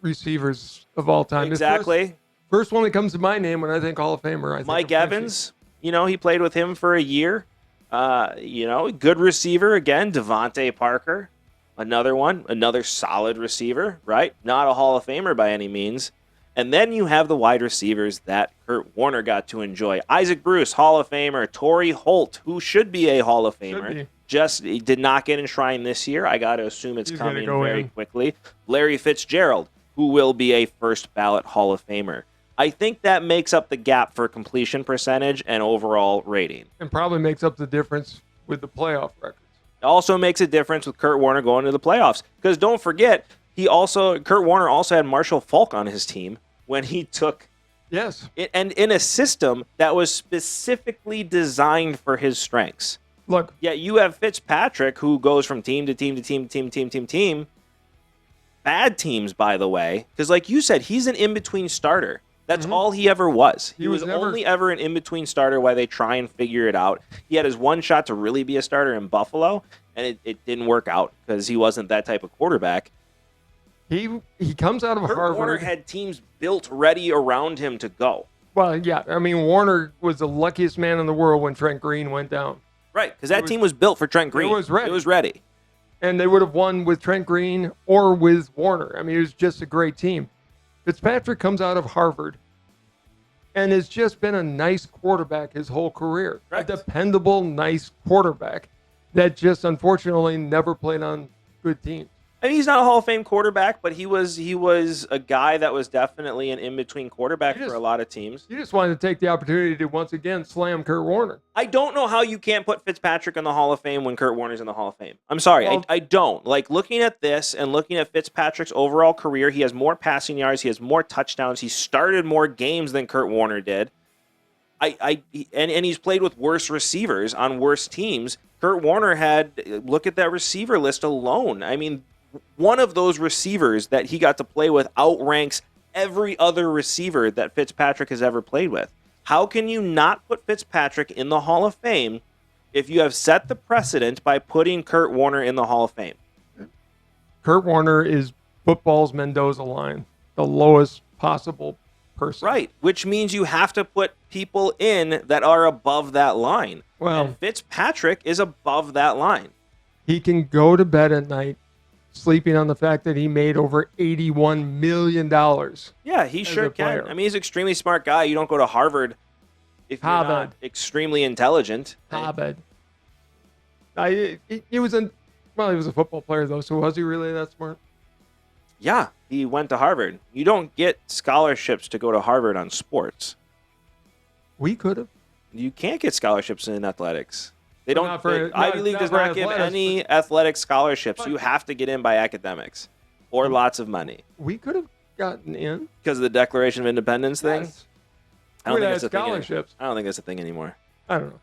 receivers of all time. Exactly. First one that comes to my name when I think Hall of Famer. I think Mike Evans, he played with him for a year. Good receiver again. Devontae Parker, another solid receiver, right? Not a Hall of Famer by any means. And then you have the wide receivers that Kurt Warner got to enjoy. Isaac Bruce, Hall of Famer. Torrey Holt, who should be a Hall of Famer. Just he did not get enshrined this year. I got to assume it's coming very quickly. Larry Fitzgerald, who will be a first ballot Hall of Famer. I think that makes up the gap for completion percentage and overall rating. And probably makes up the difference with the playoff records. It also makes a difference with Kurt Warner going to the playoffs. Because don't forget, Kurt Warner also had Marshall Faulk on his team when he took... Yes. And in a system that was specifically designed for his strengths. Look. Yet you have Fitzpatrick, who goes from team to team to team to team. Bad teams, by the way. Because like you said, he's an in-between starter. That's all he ever was. He was only ever an in-between starter while they try and figure it out. He had his one shot to really be a starter in Buffalo, and it didn't work out because he wasn't that type of quarterback. He comes out of Harvard. Warner had teams built ready around him to go. Well, yeah. I mean, Warner was the luckiest man in the world when Trent Green went down. Right, because that team was built for Trent Green. It was ready. It was ready. And they would have won with Trent Green or with Warner. I mean, it was just a great team. Fitzpatrick comes out of Harvard and has just been a nice quarterback his whole career. Correct. A dependable, nice quarterback that just unfortunately never played on good teams. I mean, he's not a Hall of Fame quarterback, but he was a guy that was definitely an in-between quarterback for a lot of teams. You just wanted to take the opportunity to once again slam Kurt Warner. I don't know how you can't put Fitzpatrick in the Hall of Fame when Kurt Warner's in the Hall of Fame. I'm sorry, I don't. Like, looking at this and looking at Fitzpatrick's overall career, he has more passing yards, he has more touchdowns, he started more games than Kurt Warner did. And he's played with worse receivers on worse teams. Kurt Warner look at that receiver list alone. I mean, one of those receivers that he got to play with outranks every other receiver that Fitzpatrick has ever played with. How can you not put Fitzpatrick in the Hall of Fame if you have set the precedent by putting Kurt Warner in the Hall of Fame? Kurt Warner is football's Mendoza line, the lowest possible person. Right, which means you have to put people in that are above that line. Well, and Fitzpatrick is above that line. He can go to bed at night sleeping on the fact that he made over $81 million. Yeah, he sure can. I mean, he's an extremely smart guy. You don't go to Harvard if you're not extremely intelligent. Harvard. He was a football player, though, so was he really that smart? Yeah, he went to Harvard. You don't get scholarships to go to Harvard on sports. We could have. You can't get scholarships in athletics. Ivy League does not give any athletic scholarships. You have to get in by academics or lots of money. We could have gotten in because of the Declaration of Independence thing. Yes. I don't think that's a thing anymore. I don't think that's a thing anymore. I don't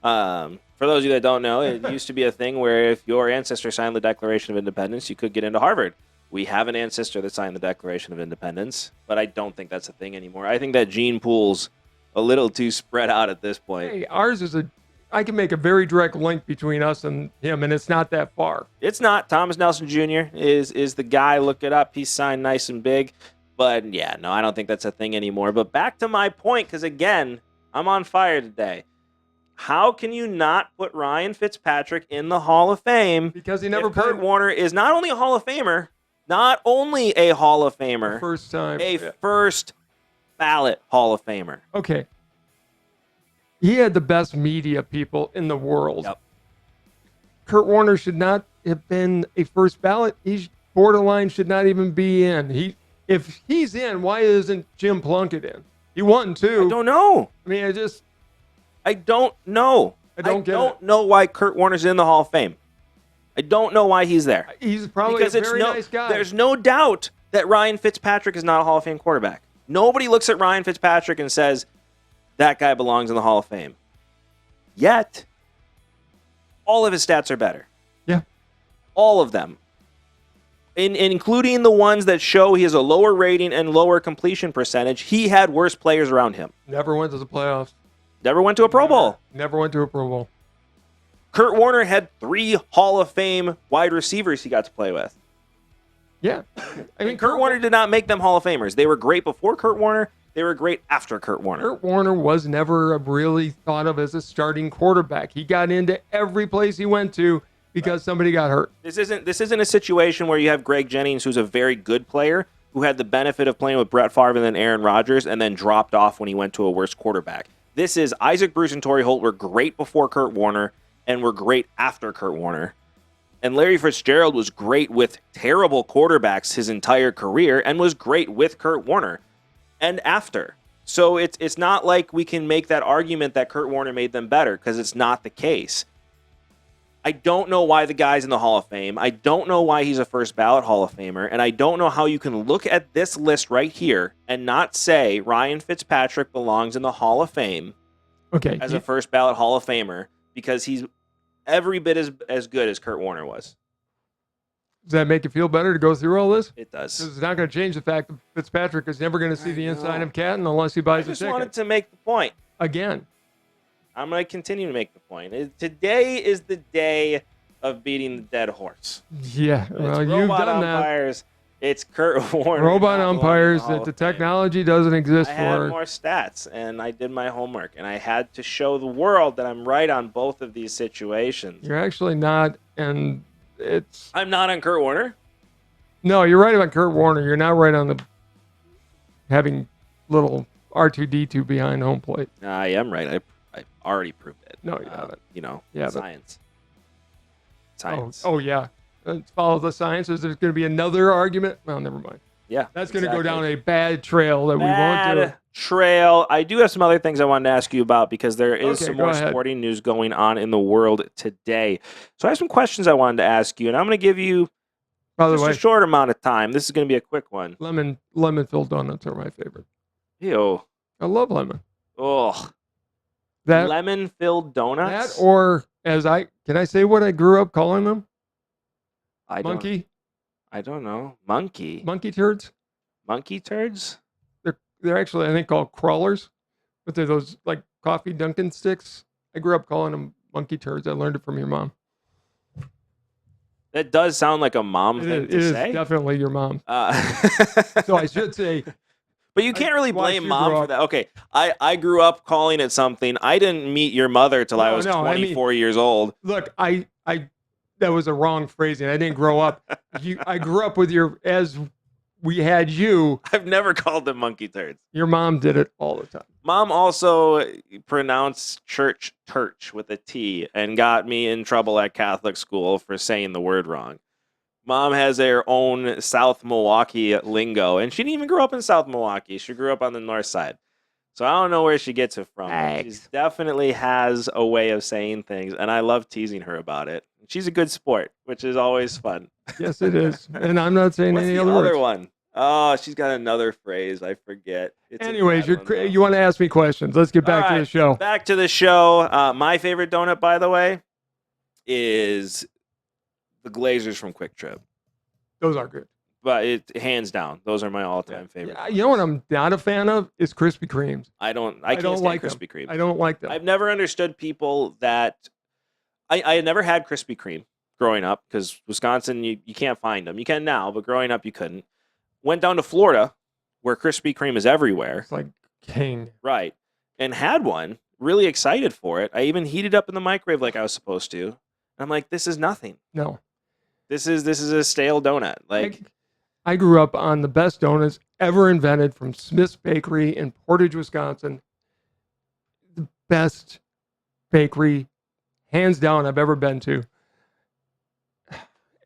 know. For those of you that don't know, it used to be a thing where if your ancestor signed the Declaration of Independence, you could get into Harvard. We have an ancestor that signed the Declaration of Independence, but I don't think that's a thing anymore. I think that gene pool's a little too spread out at this point. Hey, ours is I can make a very direct link between us and him, and it's not that far. It's not. Thomas Nelson Jr. is the guy. Look it up. He's signed nice and big. But, yeah, no, I don't think that's a thing anymore. But back to my point, because, again, I'm on fire today. How can you not put Ryan Fitzpatrick in the Hall of Fame? Because he never played. Kurt Warner is not only a Hall of Famer, first time. First ballot Hall of Famer. Okay. He had the best media people in the world. Yep. Kurt Warner should not have been a first ballot. He borderline should not even be in. If he's in, why isn't Jim Plunkett in? He won too. I don't know. I mean, I don't know. I don't know why Kurt Warner's in the Hall of Fame. I don't know why he's there. He's probably a very nice guy. There's no doubt that Ryan Fitzpatrick is not a Hall of Fame quarterback. Nobody looks at Ryan Fitzpatrick and says, that guy belongs in the Hall of Fame. Yet, all of his stats are better. Yeah. All of them. Including the ones that show he has a lower rating and lower completion percentage. He had worse players around him. Never went to the playoffs. Never went to a Pro Bowl. Never went to a Pro Bowl. Kurt Warner had 3 Hall of Fame wide receivers he got to play with. Yeah. I mean, Kurt Warner did not make them Hall of Famers. They were great before Kurt Warner. They were great after Kurt Warner. Kurt Warner was never really thought of as a starting quarterback. He got into every place he went to because somebody got hurt. This isn't a situation where you have Greg Jennings, who's a very good player, who had the benefit of playing with Brett Favre and then Aaron Rodgers, and then dropped off when he went to a worse quarterback. This is Isaac Bruce and Torrey Holt were great before Kurt Warner and were great after Kurt Warner. And Larry Fitzgerald was great with terrible quarterbacks his entire career and was great with Kurt Warner and after. So it's not like we can make that argument that Kurt Warner made them better, because it's not the case. I don't know why the guy's in the Hall of Fame. I don't know why he's a first ballot Hall of Famer. And I don't know how you can look at this list right here and not say Ryan Fitzpatrick belongs in the Hall of Fame as a first ballot Hall of Famer, because he's every bit as good as Kurt Warner was. Does that make you feel better to go through all this? It does. It's not going to change the fact that Fitzpatrick is never going to see the inside of Canton unless he buys a ticket. I just wanted to make the point. Again. I'm going to continue to make the point. Today is the day of beating the dead horse. Yeah, well, you've done umpires. That. It's Kurt Warner. Robot umpires that the technology doesn't exist for. I had more stats, and I did my homework, and I had to show the world that I'm right on both of these situations. You're actually not, and it's... I'm not on Kurt Warner? No, you're right about Kurt Warner. You're not right on the having little R2-D2 behind home plate. I am right. I already proved it. No, you haven't. You know, yeah, science. Oh, yeah. follow the science. Is there going to be another argument? Well, never mind. Yeah. That's going to go down a bad trail that we won't do. Trail. I do have some other things I wanted to ask you about because there is some more ahead. sporting news going on in the world today. So I have some questions I wanted to ask you, and I'm going to give you a short amount of time. This is going to be a quick one. Lemon-filled donuts are my favorite. Ew. I love lemon. Ugh. Lemon-filled donuts? That or, can I say what I grew up calling them? Monkey? I don't know. Monkey? Monkey turds? Monkey turds? They're actually, I think, called crawlers. But they're those, like, coffee Dunkin' sticks. I grew up calling them monkey turds. I learned it from your mom. That does sound like a mom thing to say. It is definitely your mom. So I should say. But you can't really blame mom for that. Okay, I grew up calling it something. I didn't meet your mother till I was 24 years old. Look, that was a wrong phrasing. I didn't grow up. I grew up with as we had you. I've never called them monkey turds. Your mom did it all the time. Mom also pronounced church with a T and got me in trouble at Catholic school for saying the word wrong. Mom has her own South Milwaukee lingo, and she didn't even grow up in South Milwaukee. She grew up on the north side. So I don't know where she gets it from. She definitely has a way of saying things, and I love teasing her about it. She's a good sport, which is always fun. Yes, it is. And I'm not saying any other words. What's the other one? Oh, she's got another phrase. I forget. Anyways, you want to ask me questions. Let's get back to the show. Back to the show. My favorite donut, by the way, is the Glazers from Quick Trip. Those are good. But hands down, those are my all-time favorite. You know what I'm not a fan of is Krispy Kremes. I can't stand like Krispy Kreme. I don't like them. I've never understood people that I had never had Krispy Kreme growing up because Wisconsin, you can't find them. You can now, but growing up you couldn't. Went down to Florida where Krispy Kreme is everywhere. It's like king. Right. And had one. Really excited for it. I even heated up in the microwave like I was supposed to. And I'm like, this is nothing. No. This is a stale donut. Like I grew up on the best donuts ever invented from Smith's Bakery in Portage, Wisconsin. The best bakery, hands down, I've ever been to.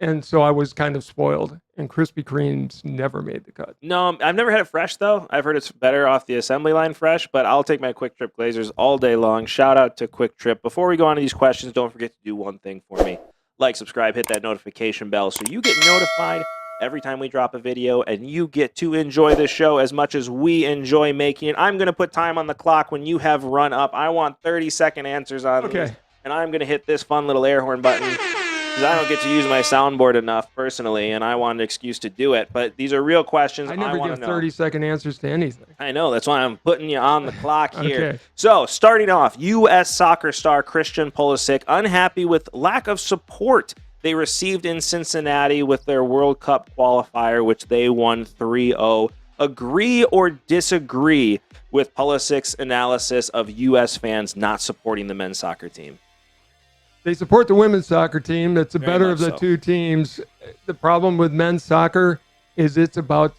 And so I was kind of spoiled. And Krispy Kreme's never made the cut. No, I've never had it fresh, though. I've heard it's better off the assembly line fresh, but I'll take my Quick Trip Glazers all day long. Shout out to Quick Trip. Before we go on to these questions, don't forget to do one thing for me. Like, subscribe, hit that notification bell so you get notified every time we drop a video, and you get to enjoy the show as much as we enjoy making it. I'm going to put time on the clock when you have run up. I want 30-second answers on this, and I'm going to hit this fun little air horn button because I don't get to use my soundboard enough personally, and I want an excuse to do it. But these are real questions. I never give 30-second answers to anything. I know. That's why I'm putting you on the clock here. Okay. So, starting off, U.S. soccer star Christian Pulisic unhappy with lack of support they received in Cincinnati with their World Cup qualifier, which they won 3-0. Agree or disagree with Pulisic's analysis of U.S. fans not supporting the men's soccer team? They support the women's soccer team. That's the better of the two teams. The problem with men's soccer is it's about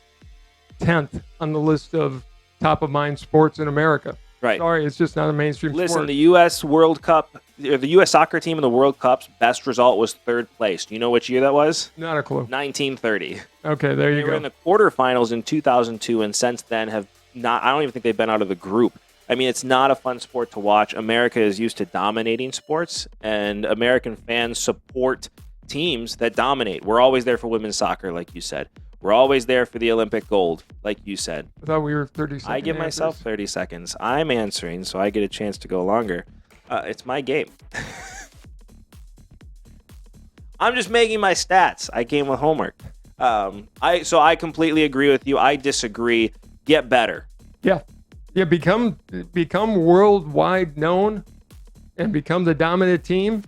10th on the list of top-of-mind sports in America. Right. Sorry, it's just not a mainstream sport. Listen, the U.S. World Cup, the U.S. soccer team in the World Cup's best result was third place. Do you know which year that was? Not a clue. 1930. Okay, there you go. They were in the quarterfinals in 2002, and since then have not. I don't even think they've been out of the group. I mean, it's not a fun sport to watch. America is used to dominating sports, and American fans support teams that dominate. We're always there for women's soccer, like you said. We're always there for the Olympic gold, like you said. I thought we were 30 seconds. I give myself 30 seconds. I'm answering, so I get a chance to go longer. It's my game. I'm just making my stats. I came with homework. So I completely agree with you. I disagree. Get better. Yeah. Become worldwide known and become the dominant team.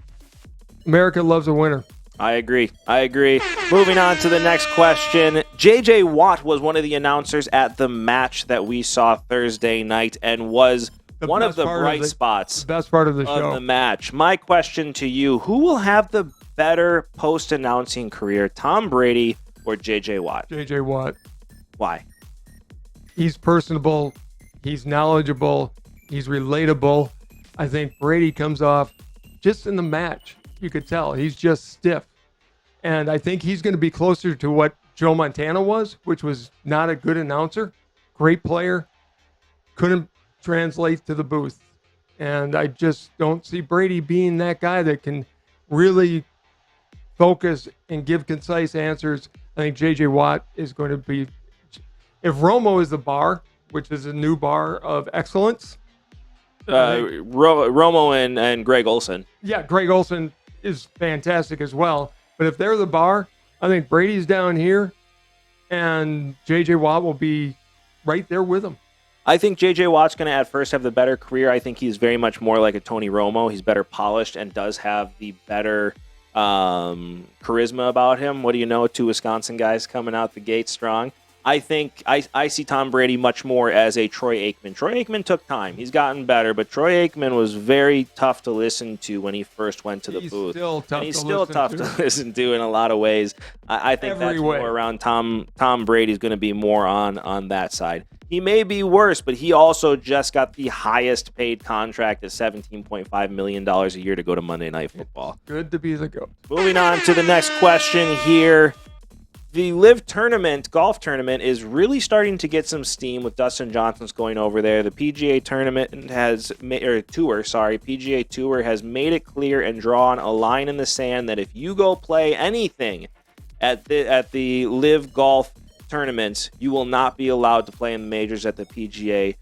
America loves a winner. I agree. Moving on to the next question. J.J. Watt was one of the announcers at the match that we saw Thursday night and was one of the bright spots. The best part of the show. Of the match. My question to you, who will have the better post-announcing career, Tom Brady or J.J. Watt? J.J. Watt. Why? He's personable. He's knowledgeable. He's relatable. I think Brady comes off just in the match. You could tell he's just stiff. And I think he's going to be closer to what Joe Montana was, which was not a good announcer, great player, couldn't translate to the booth. And I just don't see Brady being that guy that can really focus and give concise answers. I think J.J. Watt is going to be, if Romo is the bar, which is a new bar of excellence. Romo and Greg Olson. Yeah, Greg Olson is fantastic as well. But if they're the bar, I think Brady's down here and J.J. Watt will be right there with him. I think J.J. Watt's going to at first have the better career. I think he's very much more like a Tony Romo. He's better polished and does have the better charisma about him. What do you know? 2 Wisconsin guys coming out the gate strong. I think I see Tom Brady much more as a Troy Aikman. Troy Aikman took time. He's gotten better, but Troy Aikman was very tough to listen to when he first went to the booth. He's still tough to listen to in a lot of ways. I think that's more around Tom Brady's going to be more on that side. He may be worse, but he also just got the highest paid contract at $17.5 million a year to go to Monday Night Football. Good to be the GOAT. Moving on to the next question here. The LIV tournament, golf tournament, is really starting to get some steam with Dustin Johnson's going over there. The PGA tournament PGA Tour has made it clear and drawn a line in the sand that if you go play anything at the LIV golf tournaments, you will not be allowed to play in the majors at the PGA.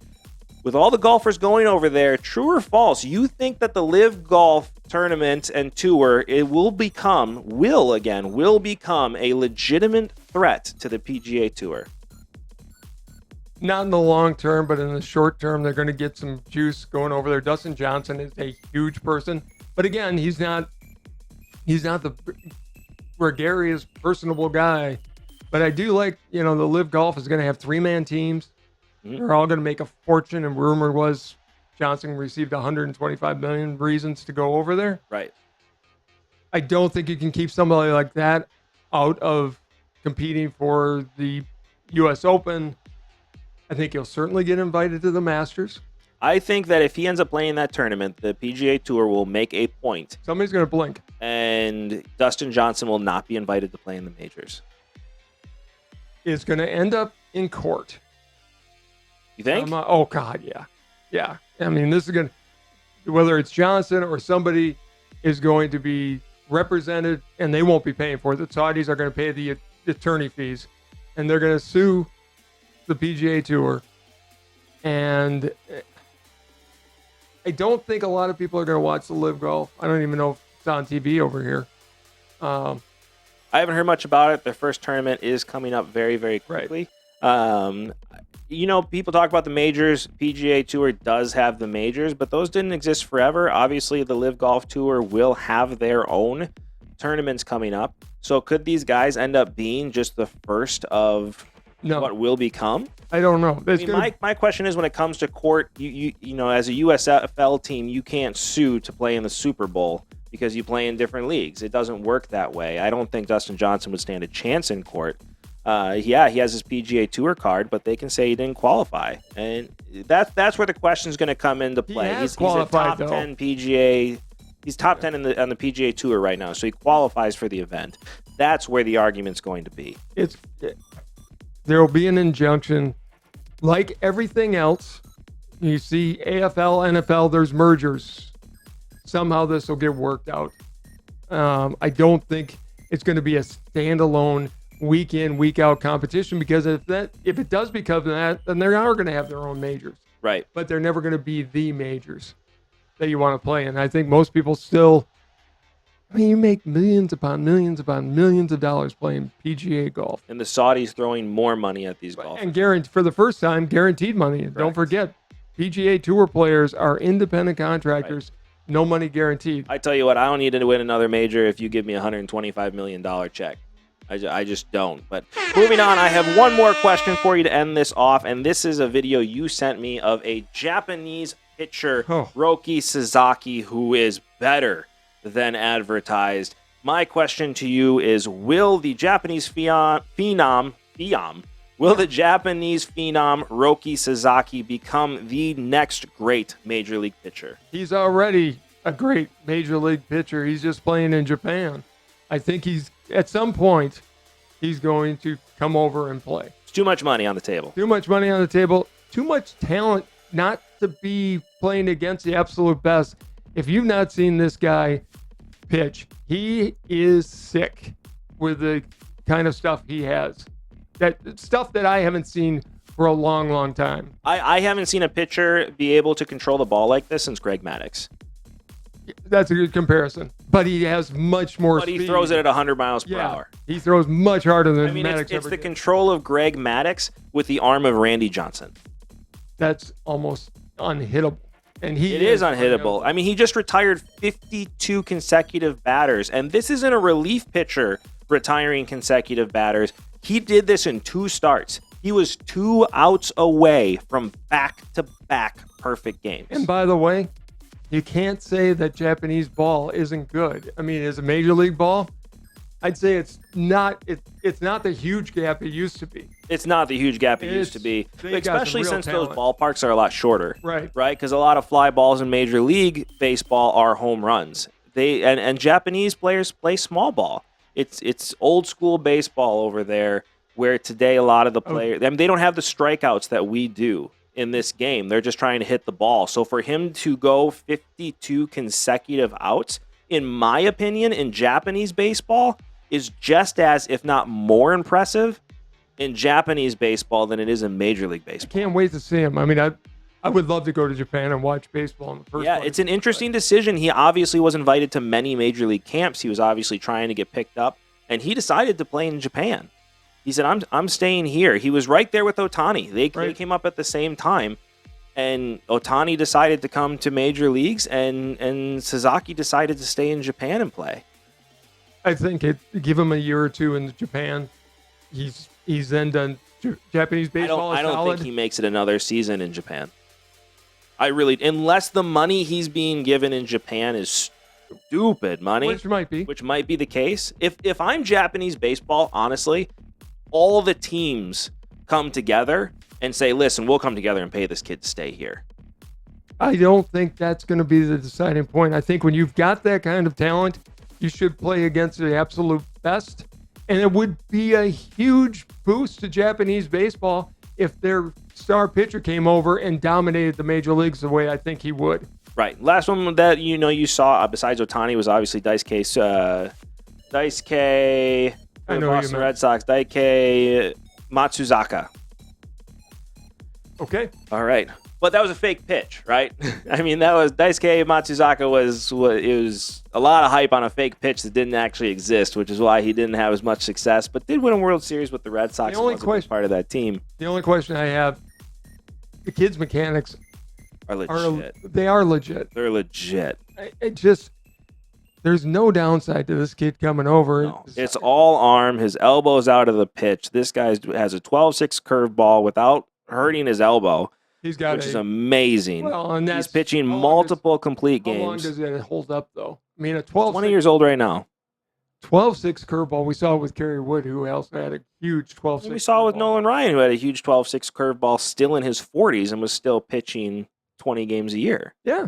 With all the golfers going over there, true or false, you think that the LIV golf tournament and tour will become a legitimate threat to the PGA Tour? Not in the long term, but in the short term, they're going to get some juice going over there. Dustin Johnson is a huge person, but again, he's not the gregarious, personable guy. But I do like, the LIV golf is going to have 3-man teams. They're all going to make a fortune, and rumor was Johnson received $125 million reasons to go over there. Right. I don't think you can keep somebody like that out of competing for the U.S. Open. I think he'll certainly get invited to the Masters. I think that if he ends up playing that tournament, the PGA Tour will make a point. Somebody's going to blink. And Dustin Johnson will not be invited to play in the majors. It's going to end up in court. You think? Oh, God, yeah. Yeah. I mean, this is going to, whether it's Johnson or somebody is going to be represented, and they won't be paying for it. The Saudis are going to pay the attorney fees, and they're going to sue the PGA Tour. And I don't think a lot of people are going to watch the LIV golf. I don't even know if it's on TV over here. I haven't heard much about it. Their first tournament is coming up very, very quickly. Right. People talk about the majors. PGA Tour does have the majors, but those didn't exist forever. Obviously, the LIV Golf Tour will have their own tournaments coming up. So could these guys end up being just the first of what will become? I don't know. My question is, when it comes to court, you as a USFL team, you can't sue to play in the Super Bowl because you play in different leagues. It doesn't work that way. I don't think Dustin Johnson would stand a chance in court. He has his PGA Tour card, but they can say he didn't qualify, and that's where the question is going to come into play. He's a top 10 PGA. He's top 10 on the PGA Tour right now, so he qualifies for the event. That's where the argument's going to be. There will be an injunction, like everything else. You see, AFL, NFL, there's mergers. Somehow this will get worked out. I don't think it's going to be a standalone week in, week out competition, because if it does become that, then they are going to have their own majors. Right. But they're never going to be the majors that you want to play in. I think most people still, you make millions upon millions upon millions of dollars playing PGA golf. And the Saudis throwing more money at these golfers. And for the first time, guaranteed money. Right. Don't forget, PGA Tour players are independent contractors. Right. No money guaranteed. I tell you what, I don't need to win another major if you give me a $125 million check. I just don't. But moving on, I have one more question for you to end this off, and this is a video you sent me of a Japanese pitcher, Roki Sasaki, who is better than advertised. My question to you is, will the Japanese phenom Roki Sasaki become the next great Major League pitcher? He's already a great Major League pitcher. He's just playing in Japan. I think he's at some point, he's going to come over and play. It's too much money on the table. Too much money on the table. Too much talent not to be playing against the absolute best. If you've not seen this guy pitch, he is sick with the kind of stuff he has. That stuff that I haven't seen for a long, long time. I haven't seen a pitcher be able to control the ball like this since Greg Maddux. That's a good comparison. But he has much more speed. But he throws it at 100 miles per hour. He throws much harder than Maddux it's the control of Greg Maddux with the arm of Randy Johnson. That's almost unhittable. And it is unhittable. I mean, he just retired 52 consecutive batters, and this isn't a relief pitcher retiring consecutive batters. He did this in 2 starts. He was 2 outs away from back-to-back perfect games. And by the way, you can't say that Japanese ball isn't good. I mean, as a major league ball, I'd say it's not the huge gap it used to be. It's not the huge gap it used to be, especially since those ballparks are a lot shorter. Right? Because a lot of fly balls in Major League Baseball are home runs. And Japanese players play small ball. It's old school baseball over there, where today a lot of the players, they don't have the strikeouts that we do in this game. They're just trying to hit the ball. So for him to go 52 consecutive outs, in my opinion, in Japanese baseball, is just as, if not more impressive in Japanese baseball than it is in Major League Baseball. I can't wait to see him. I mean, I would love to go to Japan and watch baseball in the first place. Yeah, it's an interesting decision. He obviously was invited to many Major League camps. He was obviously trying to get picked up, and he decided to play in Japan. He said, I'm staying here. He was right there with Ohtani. They came up at the same time, and Ohtani decided to come to Major Leagues, and Sasaki decided to stay in Japan and play. I think give him a year or two in Japan. He's then done Japanese baseball. I don't think he makes it another season in Japan. Unless the money he's being given in Japan is stupid money, which might be the case. If I'm Japanese baseball, honestly, all the teams come together and say, listen, we'll come together and pay this kid to stay here. I don't think that's going to be the deciding point. I think when you've got that kind of talent, you should play against the absolute best. And it would be a huge boost to Japanese baseball if their star pitcher came over and dominated the major leagues the way I think he would. Right. Last one that you saw besides Ohtani was obviously Daisuke for the Boston Red Sox. Daisuke Matsuzaka. Okay. All right. But that was a fake pitch, right? I mean, that was Daisuke Matsuzaka was a lot of hype on a fake pitch that didn't actually exist, which is why he didn't have as much success, but did win a World Series with the Red Sox. The only question, part of that team. The only question I have, the kids' mechanics are legit. They are legit. They're legit. There's no downside to this kid coming over. No, it's all arm. His elbow's out of the pitch. This guy has a 12-6 curveball without hurting his elbow. Which is amazing. Well, and he's pitching multiple complete games. How long does it hold up, though? I mean, 20 years old right now. 12-6 curveball. We saw it with Kerry Wood, who also had a huge 12-6. We saw it with Nolan Ryan, who had a huge 12-6 curveball still in his 40s and was still pitching 20 games a year. Yeah.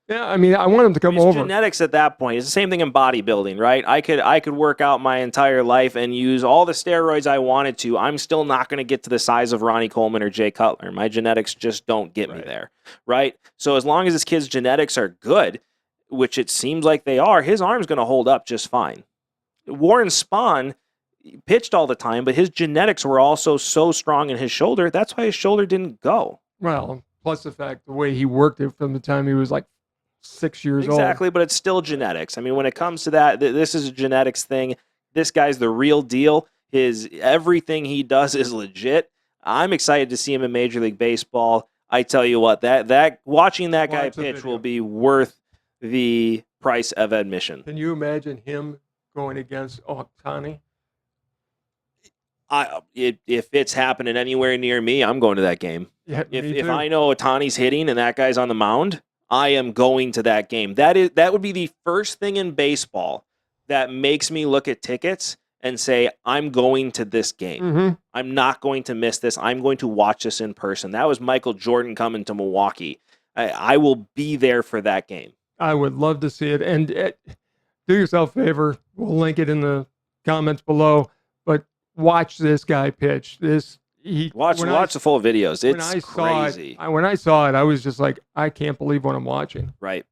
Yeah, I mean, I want him to come over. Genetics at that point. It's the same thing in bodybuilding, right? I could work out my entire life and use all the steroids I wanted to. I'm still not going to get to the size of Ronnie Coleman or Jay Cutler. My genetics just don't get me there, right? So as long as this kid's genetics are good, which it seems like they are, his arm's going to hold up just fine. Warren Spahn pitched all the time, but his genetics were also so strong in his shoulder. That's why his shoulder didn't go. Well, plus the fact the way he worked it from the time he was like 6 years old. Exactly, but it's still genetics. I mean, when it comes to that, this is a genetics thing. This guy's the real deal. Everything he does is legit. I'm excited to see him in Major League Baseball. I tell you what, that watching that guy pitch will be worth the price of admission. Can you imagine him going against Ohtani? If it's happening anywhere near me, I'm going to that game. Yeah, if I know Ohtani's hitting and that guy's on the mound, I am going to that game. That would be the first thing in baseball that makes me look at tickets and say, I'm going to this game. Mm-hmm. I'm not going to miss this. I'm going to watch this in person. That was Michael Jordan coming to Milwaukee. I will be there for that game. I would love to see it. And do yourself a favor. We'll link it in the comments below. But watch this guy pitch. Watch the full videos. It's crazy. When I saw it, I was just like, I can't believe what I'm watching. Right.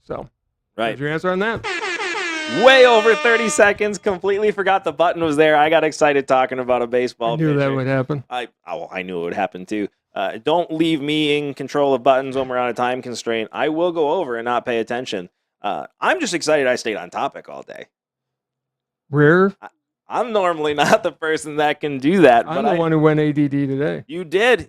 So, right. What's your answer on that? Way over 30 seconds. Completely forgot the button was there. I got excited talking about a baseball pitcher. I knew that would happen. I knew it would happen too. Don't leave me in control of buttons when we're on a time constraint. I will go over and not pay attention. I'm just excited I stayed on topic all day. Rare. I'm normally not the person that can do that. I'm the one who went ADD today. You did.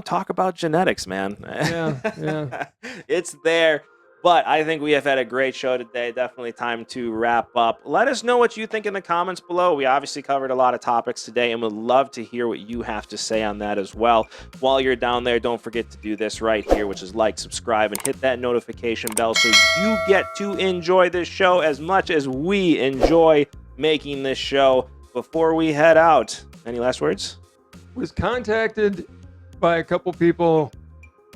Talk about genetics, man. Yeah. It's there. But I think we have had a great show today. Definitely time to wrap up. Let us know what you think in the comments below. We obviously covered a lot of topics today and would love to hear what you have to say on that as well. While you're down there, don't forget to do this right here, which is like, subscribe, and hit that notification bell so you get to enjoy this show as much as we enjoy making this show. Before we head out, any last words? Was contacted by a couple people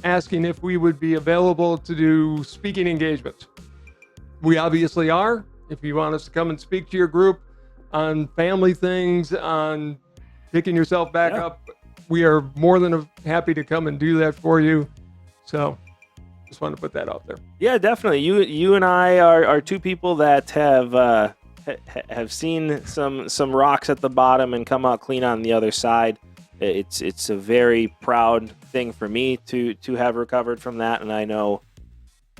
asking if we would be available to do speaking engagements. We obviously are. If you want us to come and speak to your group on family things, on picking yourself back up, we are more than happy to come and do that for you. So just wanted to put that out there. Yeah, definitely. You and I are two people that have seen some rocks at the bottom and come out clean on the other side. It's a very proud thing for me to have recovered from that, and I know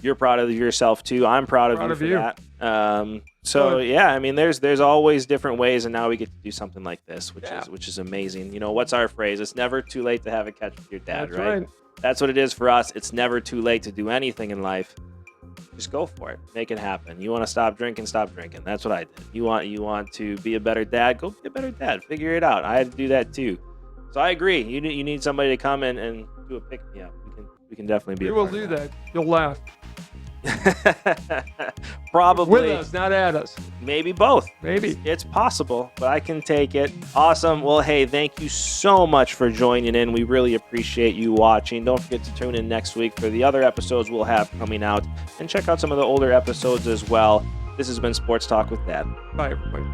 you're proud of yourself too. I'm proud of you for that. Yeah, I mean, there's always different ways, and now we get to do something like this, which is amazing. You know, what's our phrase? It's never too late to have a catch with your dad, right? That's what it is for us. It's never too late to do anything in life. Just go for it. Make it happen. You want to stop drinking, stop drinking. That's what I did. You want to be a better dad, go be a better dad. Figure it out. I had to do that too. So I agree. You need somebody to come in and do a pick me up. We can definitely be. We will do that. You'll laugh. Probably with us, not at us. Maybe both. Maybe it's possible, but I can take it. Awesome. Well, hey, thank you so much for joining in. We really appreciate you watching. Don't forget to tune in next week for the other episodes we'll have coming out, and check out some of the older episodes as well. This has been Sports Talk with Dad. Bye, everybody.